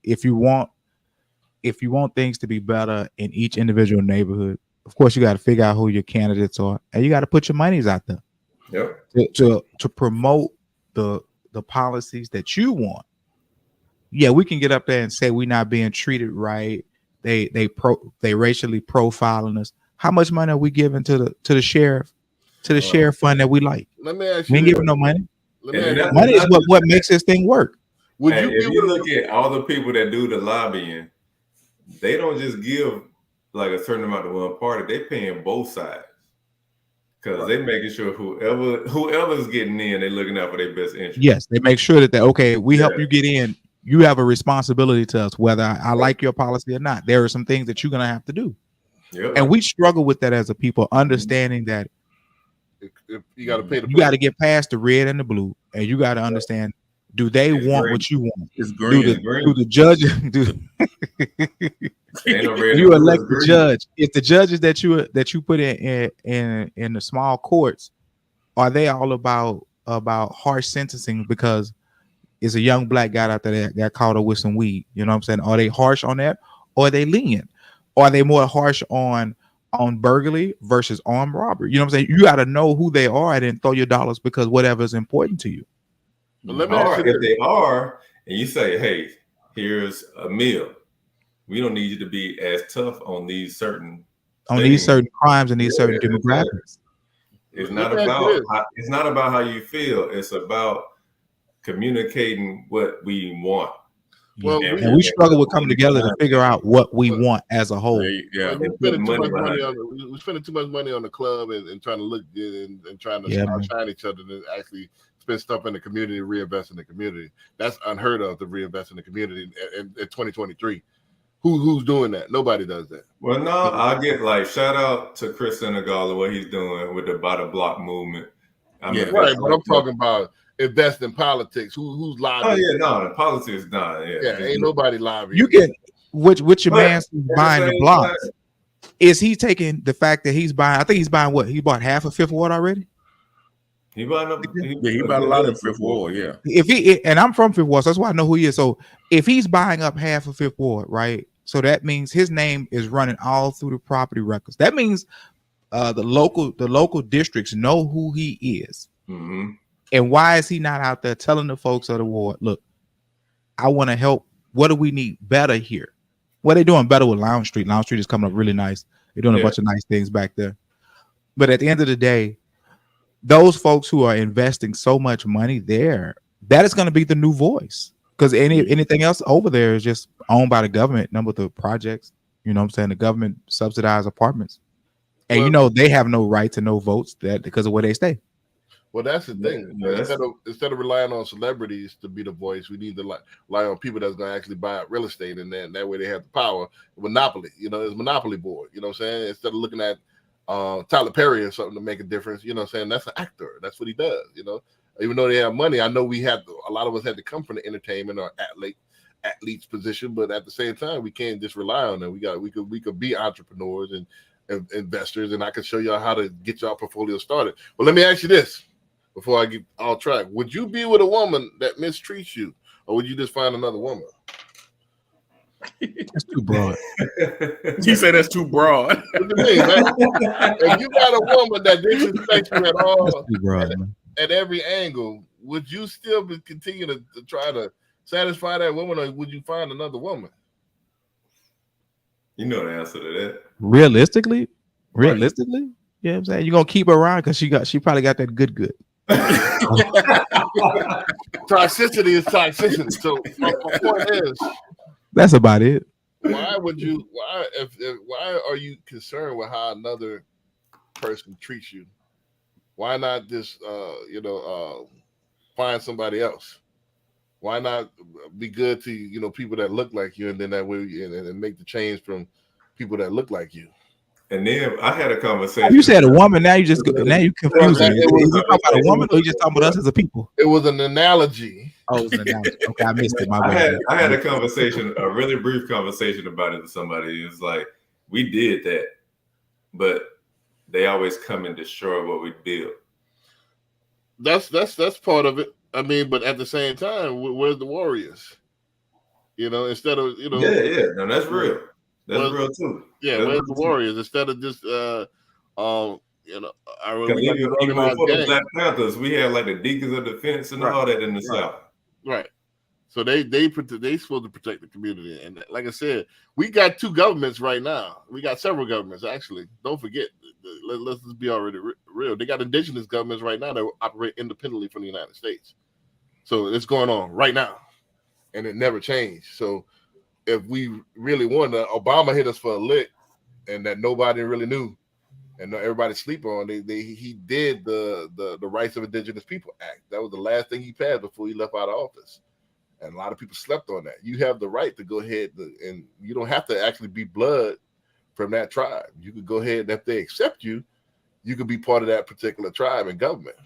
If you want things to be better in each individual neighborhood, of course you got to figure out who your candidates are, and you got to put your monies out there. Yep. To promote the policies that you want. Yeah, we can get up there and say we're not being treated right. They racially profiling us. How much money are we giving to the sheriff? To the sheriff fund that we like. Let me ask you. We ain't giving no money. Money is what makes this thing work. If you look at all the people that do the lobbying, they don't just give like a certain amount to one party. They paying both sides because they making sure whoever's getting in, they're looking out for their best interest. Yes, they make sure that we help you get in. You have a responsibility to us, whether I like your policy or not. There are some things that you're gonna have to do, and we struggle with that as a people, understanding that. If you got to pay you got to get past the red and the blue, and you got to understand: do they want green. What you want? It's green. Do the judge? You elect the judge. If the judges that you put in the small courts, are they all about harsh sentencing because it's a young black guy out there that got caught up with some weed? You know what I'm saying? Are they harsh on that, or are they lenient? Or are they more harsh on burglary versus armed robbery? You know what I'm saying? You got to know who they are and then throw your dollars because whatever is important to you. If they are, and you say, hey, here's a meal, we don't need you to be as tough on these certain crimes and these certain demographics. It's not about how you feel. It's about communicating what we want. Well, and we struggle with coming together to figure out what we want as a whole. Yeah, we're spending too much money on the club and trying to look good and trying to outshine each other and actually spend stuff in the community, reinvest in the community. That's unheard of, to reinvest in the community in 2023. Who's doing that? Nobody does that. Well, no, I'll get shout out to Chris Senegal and what he's doing with the By the Block movement. Right, but I'm talking about invest in politics. Who's lobbying? Oh yeah, no, the politics done. Yeah, ain't nobody lobbying. You can with your man buying the blocks. Is he taking the fact that he's buying? I think he's buying what? He bought half of Fifth Ward already. He bought a lot of Fifth Ward. Yeah. And I'm from Fifth Ward, so that's why I know who he is. So if he's buying up half of Fifth Ward, right? So that means his name is running all through the property records. That means the local districts know who he is. Mm-hmm. And why is he not out there telling the folks of the ward, look, I want to help. What do we need better here? Well, they're doing better with Lounge Street. Lounge Street is coming up really nice. They're doing a bunch of nice things back there. But at the end of the day, those folks who are investing so much money there, that is going to be the new voice. Because anything else over there is just owned by the government, number of the projects. You know what I'm saying? The government subsidized apartments. And they have no right to no votes because of where they stay. Well, that's the thing. Instead of relying on celebrities to be the voice, we need to rely on people that's going to actually buy up real estate, and then that way they have the power. Monopoly, it's monopoly board. You know what I'm saying? Instead of looking at Tyler Perry or something to make a difference, you know what I'm saying? That's an actor. That's what he does. Even though they have money, I know a lot of us had to come from the entertainment or athletes position, but at the same time, we can't just rely on them. We could be entrepreneurs and investors, and I can show y'all how to get y'all portfolio started. But let me ask you this before I get off track: would you be with a woman that mistreats you, or would you just find another woman? That's too broad. You say that's too broad. What do you mean, man? If you got a woman that disrespects you at That's all, too broad, man. at every angle, would you still continue to try to satisfy that woman, or would you find another woman? You know the answer to that. Realistically, you know what I'm saying? You're gonna keep her around because she probably got that good. Toxicity is toxicity. So my point is, That's about it. why are you concerned with how another person treats you? Why not just find somebody else? Why not be good to people that look like you, and then that way and make the change from people that look like you? And then I had a conversation. You said a woman. Now you confusing me. Is you talking about a woman, or you just talking about us as a people? It was an analogy. Oh, it was an analogy. Okay, I missed it. My I bad. had a conversation, a really brief conversation about it with somebody. It was like, we did that, but they always come and destroy what we build. That's part of it. I mean, but at the same time, where's the warriors? Instead of Yeah, no, that's real. That's real too. Yeah, that's where's the warriors? Instead of just I really even before the Black Panthers, we had like the Deacons of Defense and all that in the South. Right. So they supposed to protect the community, and like I said, we got two governments right now. We got several governments actually. Don't forget. Let's just be already real. They got indigenous governments right now that operate independently from the United States. So it's going on right now, and it never changed. So if we really wanted, Obama hit us for a lick, and that nobody really knew, and everybody sleep on. He did the Rights of Indigenous People Act. That was the last thing he passed before he left out of office, and a lot of people slept on that. You have the right to go ahead and you don't have to actually be blood from that tribe. You could go ahead, and if they accept you, you could be part of that particular tribe and government.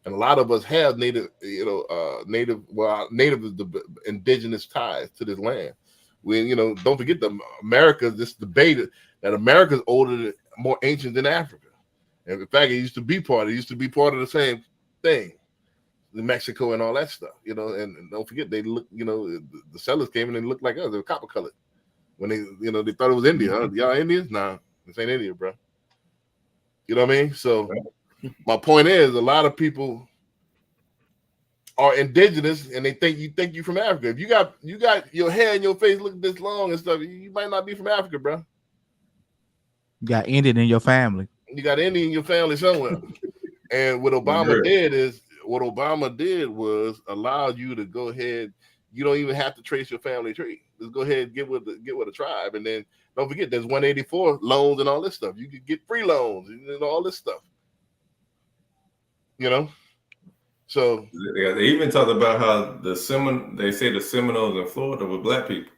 And a lot of us have native is the indigenous ties to this land. Don't forget this debate that America's more ancient than Africa. And in fact, it used to be part of the same thing, Mexico and all that stuff, and don't forget they look, the settlers came in and looked like us. They were copper colored. When they thought it was India. Huh? Y'all Indians? Nah, this ain't India, bro. You know what I mean? So my point is, a lot of people are indigenous, and they think you from Africa. If you got your hair and your face looking this long and stuff, you might not be from Africa, bro. You got Indian in your family. You got Indian in your family somewhere. And what Obama did was allow you to go ahead. You don't even have to trace your family tree. Just go ahead and get with a tribe, and then don't forget there's 184 loans and all this stuff. You could get free loans and all this stuff. So they even talked about how they say the Seminoles in Florida were black people.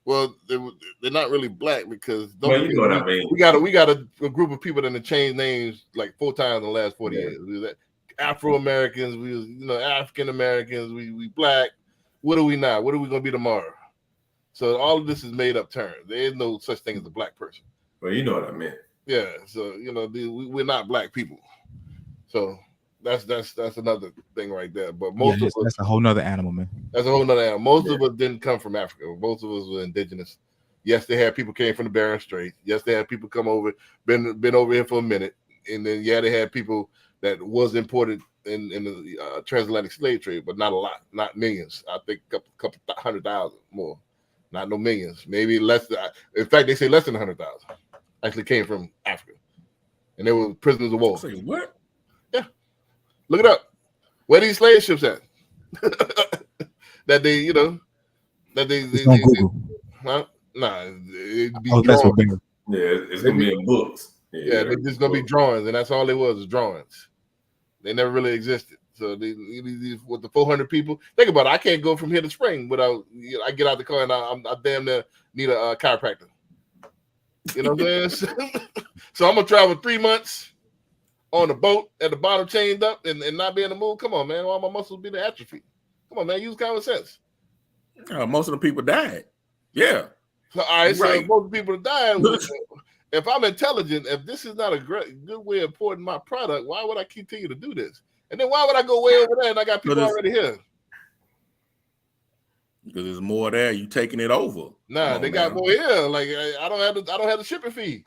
Well, they're not really black because you know what I mean. We got a group of people that have changed names like 4 times in the last 40 years. We was Afro Americans, we was African Americans, we black. What are we now? What are we gonna be tomorrow? So all of this is made up terms. There is no such thing as a black person. Well, you know what I meant. Yeah. So we're not black people. So that's another thing right there. But most of us, that's a whole nother animal, man. That's a whole nother animal. Most of us didn't come from Africa. Most of us were indigenous. Yes, they had people came from the Bering Strait. Yes, they had people come over, been over here for a minute, and then they had people that was imported in the transatlantic slave trade, but not a lot, not millions. I think a couple 100,000 more, not no millions. Maybe less. In fact, they say less than 100,000 actually came from Africa, and they were prisoners of war. Say what? Yeah, look it up. Where these slave ships at? That they, Google. Huh? Nah, it'd be that's what drawings. It's gonna be in books. Yeah, they're just gonna be drawings, and that's all it was drawings. They never really existed. So with the 400 people, think about it. I can't go from here to Spring without. I get out the car and I damn near need a chiropractor. You know what I'm saying? So I'm gonna travel 3 months on a boat at the bottom, chained up, and not be in the mood. Come on, man. All my muscles be the atrophy. Come on, man. Use common sense. Most of the people died. Yeah. So, all right. So most people died. if I'm intelligent, if this is not a good way of importing my product, why would I continue to do this? And then why would I go way over there and I got people already here? Because there's more there. You taking it over. Nah, they got more here. Like I don't have the shipping fee.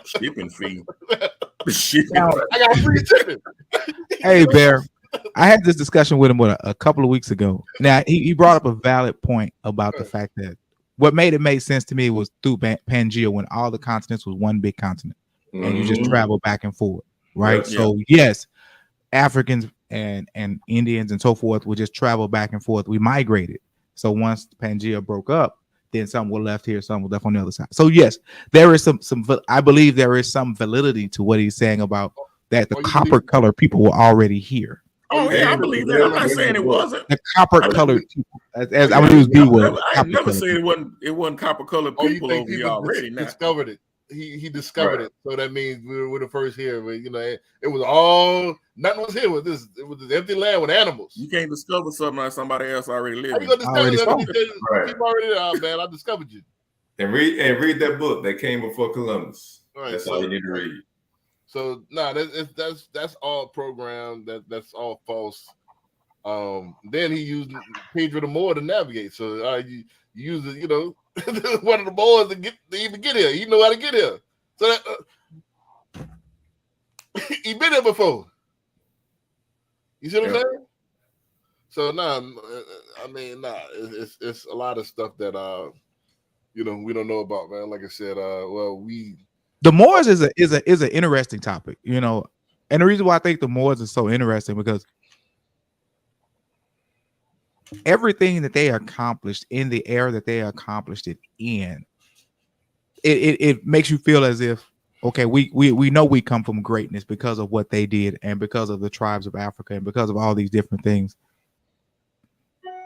Shipping fee. I got free shipping. Hey, Bear, I had this discussion with him a couple of weeks ago. Now he brought up a valid point about the fact that what made it make sense to me was through Pangea when all the continents was one big continent and you just travel back and forth, right? Yep. So yes, Africans and Indians and so forth would just travel back and forth. We migrated. So once Pangea broke up, then some were left here, some were left on the other side. So yes, there is some I believe there is some validity to what he's saying about that the copper colored people were already here. Oh yeah, I believe that. I'm not saying it wasn't. The copper colored people, as I'm gonna use B word. I never said it wasn't copper colored people over here already. Discovered it. He discovered it, so that means we were the first here. But it was all nothing was here with this. It was this empty land with animals. You can't discover something like somebody else already living. How you gonna discover people already there, man? I discovered you. And read that book that came before Columbus. Right, that's all you need to read. So that's all programmed. That's all false. Then he used Pedro the Moor to navigate. So you use it, one of the boys to even get here. He know how to get here. So that, he been here before. You see what I'm saying? So it's a lot of stuff that we don't know about, man. Like I said, the Moors is an interesting topic, and the reason why I think the Moors is so interesting because everything that they accomplished in the era that they accomplished it in, it makes you feel as if, okay, we know we come from greatness because of what they did and because of the tribes of Africa and because of all these different things.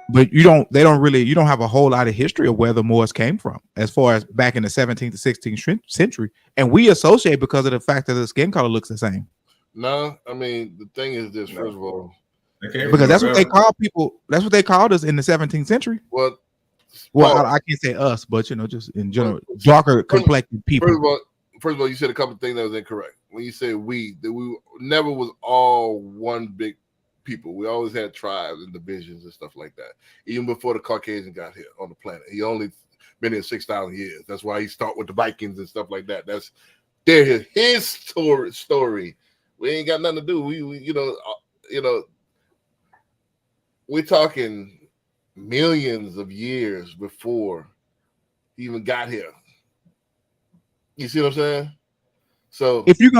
But you don't have a whole lot of history of where the Moors came from as far as back in the 17th to 16th century. And we associate because of the fact that the skin color looks the same. No, I mean, the thing is this, first of all, because that's what they call people. That's what they called us in the 17th century. Well, I can't say us, but just in general, darker complected people. First of all, you said a couple of things that was incorrect. When you say we never was all one big people. We always had tribes and divisions and stuff like that. Even before the Caucasian got here on the planet, he only been here 6,000 years. That's why he start with the Vikings and stuff like that. That's his story. We ain't got nothing to do. We're talking millions of years before he even got here. You see what I'm saying? So if you're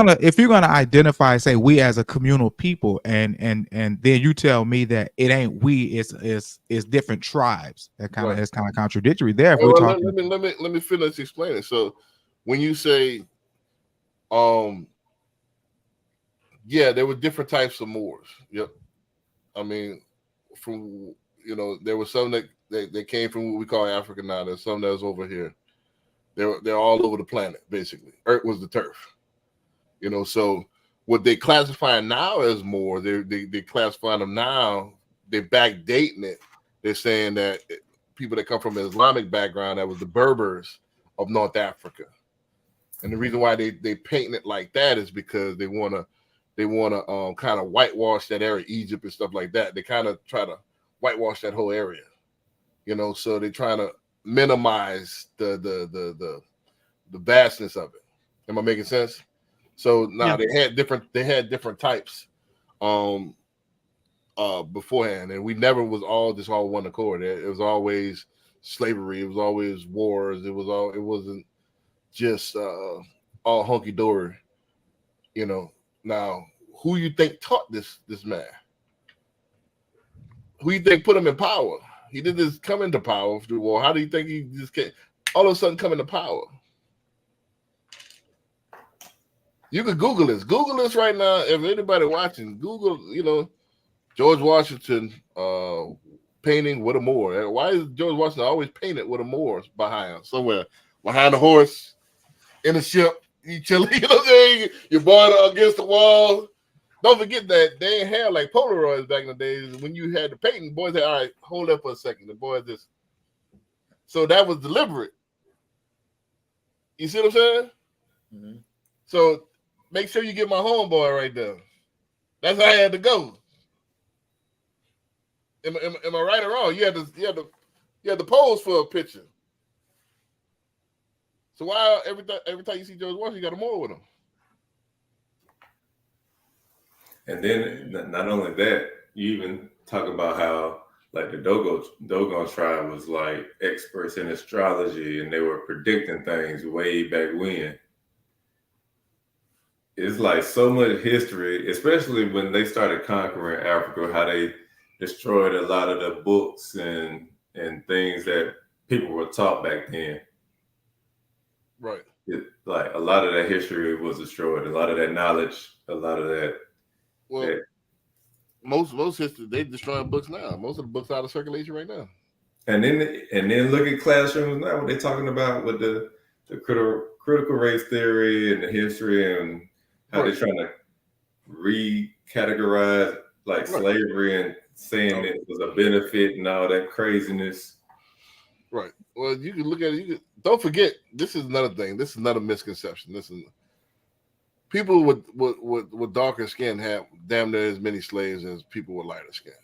gonna identify, say we as a communal people, and then you tell me that it ain't we, it's different tribes. That's kind of contradictory there. Let me finish explaining. So when you say, there were different types of Moors. Yep. I mean, there were some that came from what we call Africa now. There's some that was over here. They're all over the planet, basically. Earth was the turf. So what they classify now as Moor, they classify them now, they're backdating it. They're saying that people that come from an Islamic background, that was the Berbers of North Africa. And the reason why they painting it like that is because they want to kind of whitewash that area, Egypt and stuff like that. They kind of try to whitewash that whole area, so they're trying to minimize the vastness of it. Am I making sense? So now they had different types beforehand, and we never was all one accord. It was always slavery, it was always wars, it wasn't just all hunky dory. Now who you think taught this man? Who you think put him in power? He didn't just come into power through war. How do you think he just came all of a sudden come into power? You could Google this. Google this right now. If anybody watching, Google, George Washington painting with a Moor. Why is George Washington always painted with a Moor behind somewhere? Behind a horse, in a ship, you chilling, you're bored against the wall. Don't forget that they ain't had like Polaroids back in the days. When you had the painting, boys said, all right, hold up for a second. The boys just, so that was deliberate. You see what I'm saying? Mhm. So make sure you get my homeboy right there. That's how I had to go. Am I right or wrong? You had to pose for a picture. So why every time you see George Washington, you got a more with him? And then not only that, you even talk about how like the Dogon tribe was like experts in astrology and they were predicting things way back when. It's like so much history, especially when they started conquering Africa, how they destroyed a lot of the books and things that people were taught back then. Right. Like a lot of that history was destroyed, a lot of that knowledge, a lot of that. Well, most history they destroying books now. Most of the books out of circulation right now. And then look at classrooms now. What they're talking about with the critical race theory and the history and how they're trying to recategorize like slavery and saying it was a benefit and all that craziness. Right. Well, you can look at it. Don't forget, this is another thing. This is another misconception. This is people with darker skin have damn near as many slaves as people with lighter skin.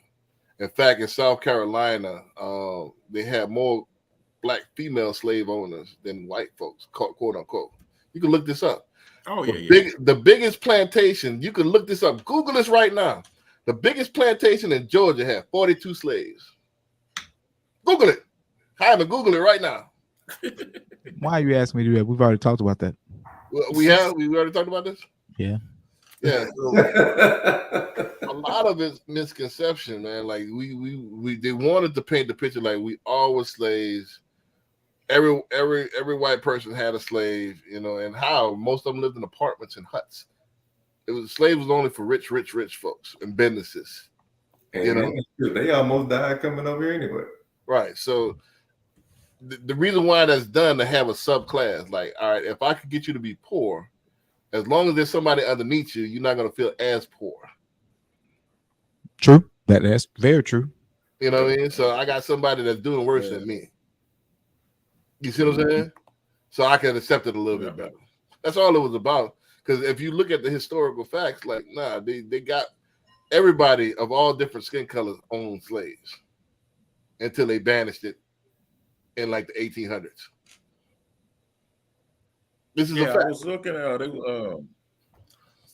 In fact, in South Carolina, they have more black female slave owners than white folks, quote unquote. You can look this up. Oh The biggest plantation, you can look this up. Google this right now. The biggest plantation in Georgia had 42 slaves. Google it. Hyman, Google it right now. Why are you asking me to do that? We've already talked about that. We already talked about this? Yeah. Yeah. So a lot of it's misconception, man. Like we they wanted to paint the picture like we all were slaves. Every white person had a slave, you know, and how most of them lived in apartments and huts. Slaves was only for rich folks and businesses. And you know, they almost died coming over here anyway. Right. So the reason why that's done to have a subclass, like, all right, if I could get you to be poor, as long as there's somebody underneath you, you're not going to feel as poor. True. That's very true. You know what I mean? So I got somebody that's doing worse than me. You see what I'm saying? So I can accept it a little bit better. That's all it was about. Because if you look at the historical facts, like, nah, they got everybody of all different skin colors owned slaves until they banished it in like the 1800s. This is a fact. I was looking at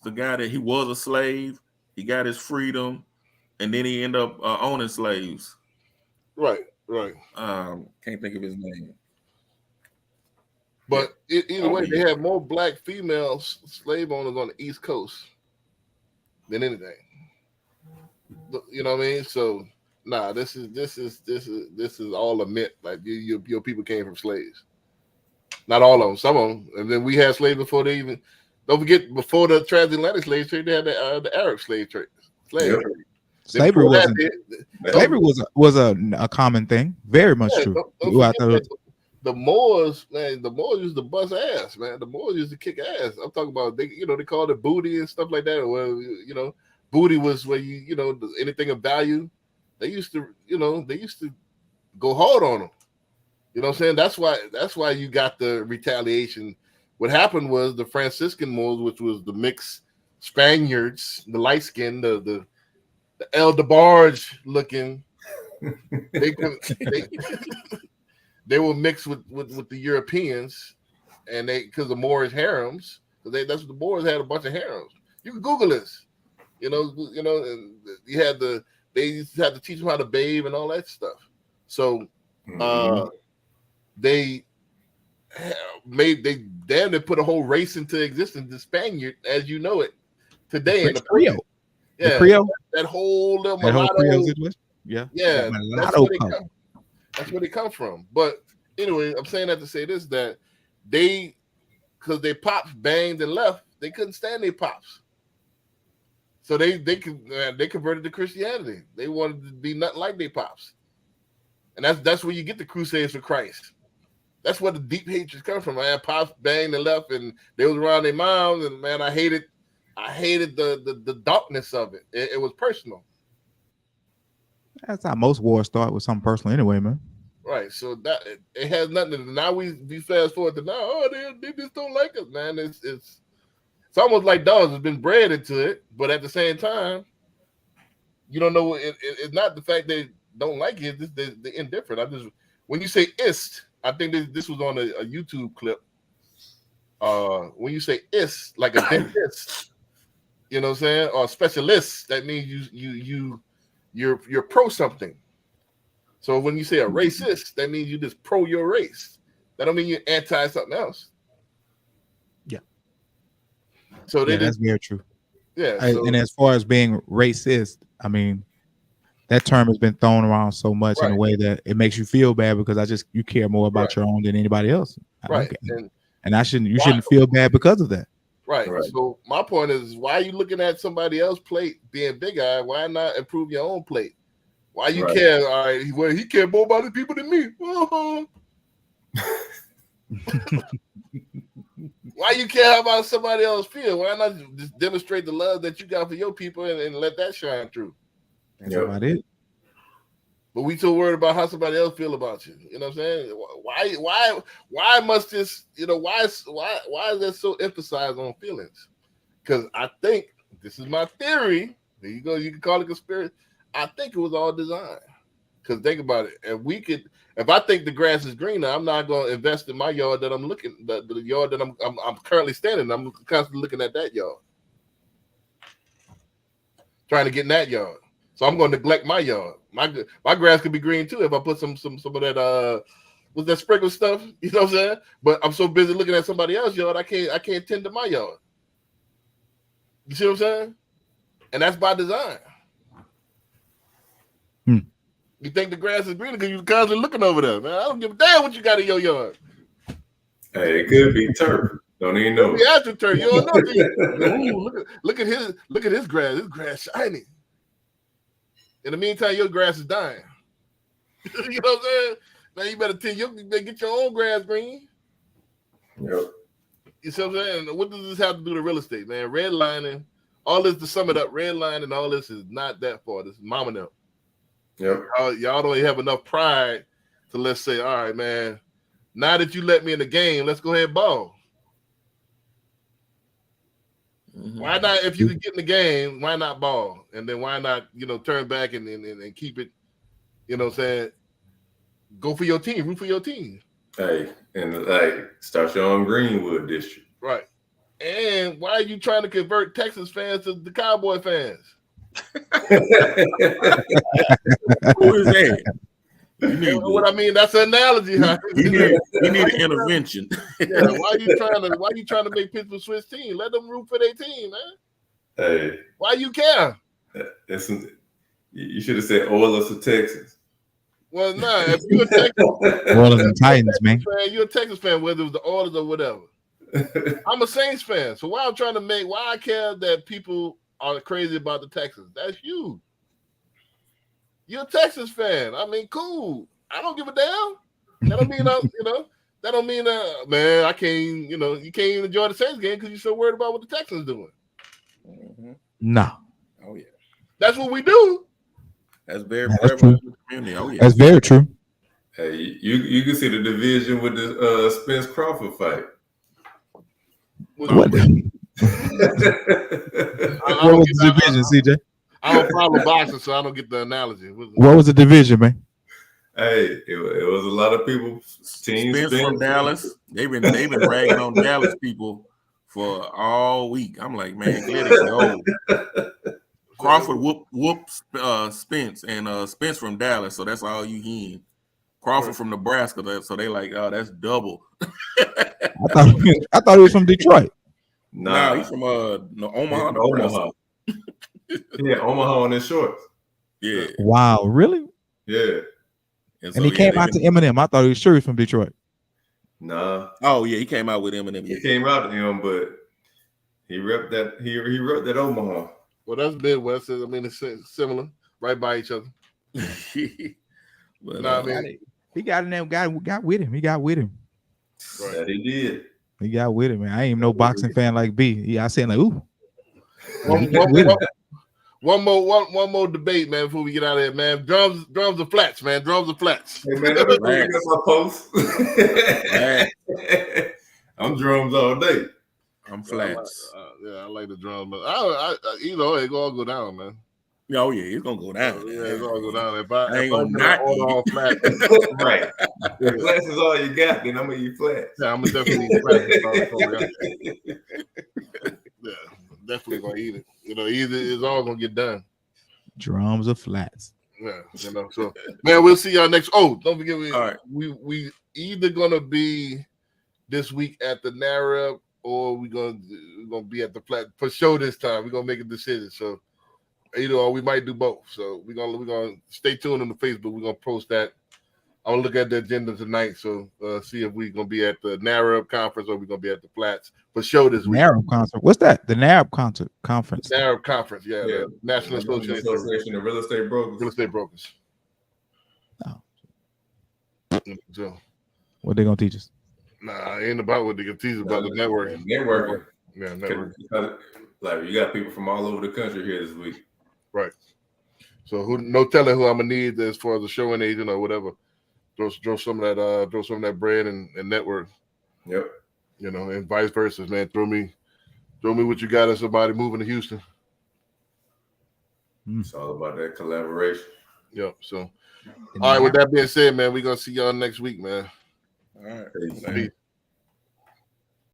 the guy that he was a slave. He got his freedom, and then he ended up owning slaves. Right. Can't think of his name. But either way, they have more black female slave owners on the East Coast than anything. You know what I mean? So, nah, this is all a myth. Like your people came from slaves. Not all of them, some of them. And then we had slaves before they even. Don't forget, before the transatlantic slave trade, they had the Arab slave trade. Slavery was a common thing. Very much true. The Moors, man, the Moors used to bust ass, man. The Moors used to kick ass. I'm talking about they called it booty and stuff like that. Well, booty was where anything of value. They used to go hard on them. You know what I'm saying? That's why you got the retaliation. What happened was the Franciscan Moors, which was the mixed Spaniards, the light skin, the El DeBarge looking, they were mixed with the Europeans, and because the Moorish harems, that's what the Moors had, a bunch of harems. You can Google this. And they used to have to teach them how to bathe and all that stuff. So they put a whole race into existence, the Spaniard as you know it today. In the Creole. Yeah, the Creole. That whole Creole situation. Yeah. That's where they come from. But anyway, I'm saying that to say this, that because they pops banged and left, they couldn't stand their pops. So they converted to Christianity. They wanted to be nothing like their pops. And that's where you get the Crusades for Christ. That's where the deep hatreds come from. Man, pops banged and left, and they was around their moms, and man, I hated the darkness of it. It was personal. That's how most wars start, with something personal anyway, man. Right. So that it has nothing to now we fast forward to now. Oh, they just don't like us, man. It's almost like dogs has been bred into it, but at the same time, you don't know. It's not the fact they don't like it; it's they're indifferent. When you say ist, I think this was on a YouTube clip. When you say ist, like a dentist, you know what I'm saying, or specialist, that means you're pro something. So when you say a racist, that means you just pro your race. That don't mean you're anti something else. Yeah. So that's very true. Yeah. And as far as being racist, I mean, that term has been thrown around so much in a way that it makes you feel bad because you care more about your own than anybody else. Right. And you shouldn't feel bad because of that. Right. So my point is, why are you looking at somebody else's plate being big eye? Why not improve your own plate? Why you care? All right, well, he care more about the people than me. Why you care about somebody else feel? Why not just demonstrate the love that you got for your people and let that shine through? That's about it. But we too worried about how somebody else feel about you. You know what I'm saying? Why must this? You know, why is that so emphasized on feelings? Because I think this is my theory. There you go. You can call it conspiracy. I think it was all designed. Because think about it. If I think the grass is greener, I'm not going to invest in my yard that I'm looking, the yard that I'm currently standing. I'm constantly looking at that yard, trying to get in that yard. So I'm going to neglect my yard. My grass could be green too if I put some of that what's that sprinkle stuff. You know what I'm saying? But I'm so busy looking at somebody else's yard, I can't tend to my yard. You see what I'm saying? And that's by design. You think the grass is greener because you're constantly looking over there, man. I don't give a damn what you got in your yard. Hey, it could be turf. Don't even know. Yeah, turf. You don't know. Ooh, look at his grass. His grass shiny. In the meantime, your grass is dying. You know what I'm saying? Man, you better get your own grass green. Yep. You see what I'm saying? What does this have to do to real estate, man? Redlining, all this, to sum it up, redlining, all this is not that far. This is mama now. Yep. Y'all don't have enough pride to let's say, all right, man, now that you let me in the game, let's go ahead and ball. Mm-hmm. Why not, if you can get in the game, why not ball? And then why not, turn back and keep it, you know what I'm saying? Go for your team, root for your team. Hey, and start your own Greenwood district. Right. And why are you trying to convert Texas fans to the Cowboy fans? Who is that? What I mean, that's an analogy. You need an intervention. Yeah, why are you trying to make Pittsburgh switch team? Let them root for their team, man. Hey, why you care? You should have said Oilers of Texas. Well, nah, if you're a Texas Oilers and Titans, man. You're a Texas fan, whether it was the Oilers or whatever. I'm a Saints fan, so why I care that people are crazy about the Texans? That's you. You're a Texas fan. I mean, cool. I don't give a damn. That don't mean that don't mean man, I can't, you can't even enjoy the Saints game because you're so worried about what the Texans doing. Mm-hmm. No. Oh yeah. That's what we do. That's very prevalent in the community. Oh yeah. That's very true. Hey, you can see the division with the Spence Crawford fight. What was the division, CJ? I don't follow boxing, so I don't get the analogy. What was the division, man? Hey, it was a lot of people. Spence from Dallas. They've been ragging on Dallas people for all week. I'm like, man, let it go. Crawford whooped Spence, and Spence from Dallas, so that's all you hearing. Crawford from Nebraska, so they like, oh, that's double. I thought he was from Detroit. Nah, he's from Omaha. Omaha. Yeah, Omaha on his shorts. Yeah. Wow, really? Yeah. And he came out to Eminem. I thought he was sure he was from Detroit. Nah. Oh yeah, he came out with Eminem. He came out to him, but he repped that. He repped that Omaha. Well, that's Midwest. I mean, it's similar, right by each other. But, I mean, he got in there. Got with him. He got with him. Right. That he did. He got with him, man. I ain't even no boxing fan like B. I said like, ooh. One more debate, man, before we get out of here, man. Drums or flats, man. Drums or flats. Hey man, that's my post. I'm drums all day. I'm flats. I like the drums. I it all go down, man. Oh yeah, it's gonna go down. It's all go down. If I ain't gonna not not order all flats, Right. If flats is all you got, then I'm gonna eat flats. yeah, I'm gonna definitely eat flats. Yeah, definitely gonna eat it. Either it's all gonna get done. Drums or flats. Yeah, so man, we'll see y'all next. Oh, don't forget, All right. we either gonna be this week at the NAREB or we're gonna be at the flat for sure this time. We're gonna make a decision. So or we might do both. So we're gonna stay tuned on the Facebook. We're gonna post that. I'm gonna look at the agenda tonight. So see if we're gonna be at the NAREB conference or we're gonna be at the flats for sure this week. NAREB concert. What's that? The NAREB conference. NAREB conference, yeah. Yeah. The National Association of Real Estate Brokers. Real Estate Brokers. Oh. So, What they gonna teach us? nah, it ain't about what they can teach about the networking. Networking. Yeah, networking. Like you got people from all over the country here this week. Right. So no telling who I'm gonna need as far as a showing agent or whatever. Throw some of that bread and network. Yep. And vice versa, man. Throw me what you got as somebody moving to Houston. It's all about that collaboration. Yep. So all right, with that being said, man, we're gonna see y'all next week, man. All right. Peace. Peace.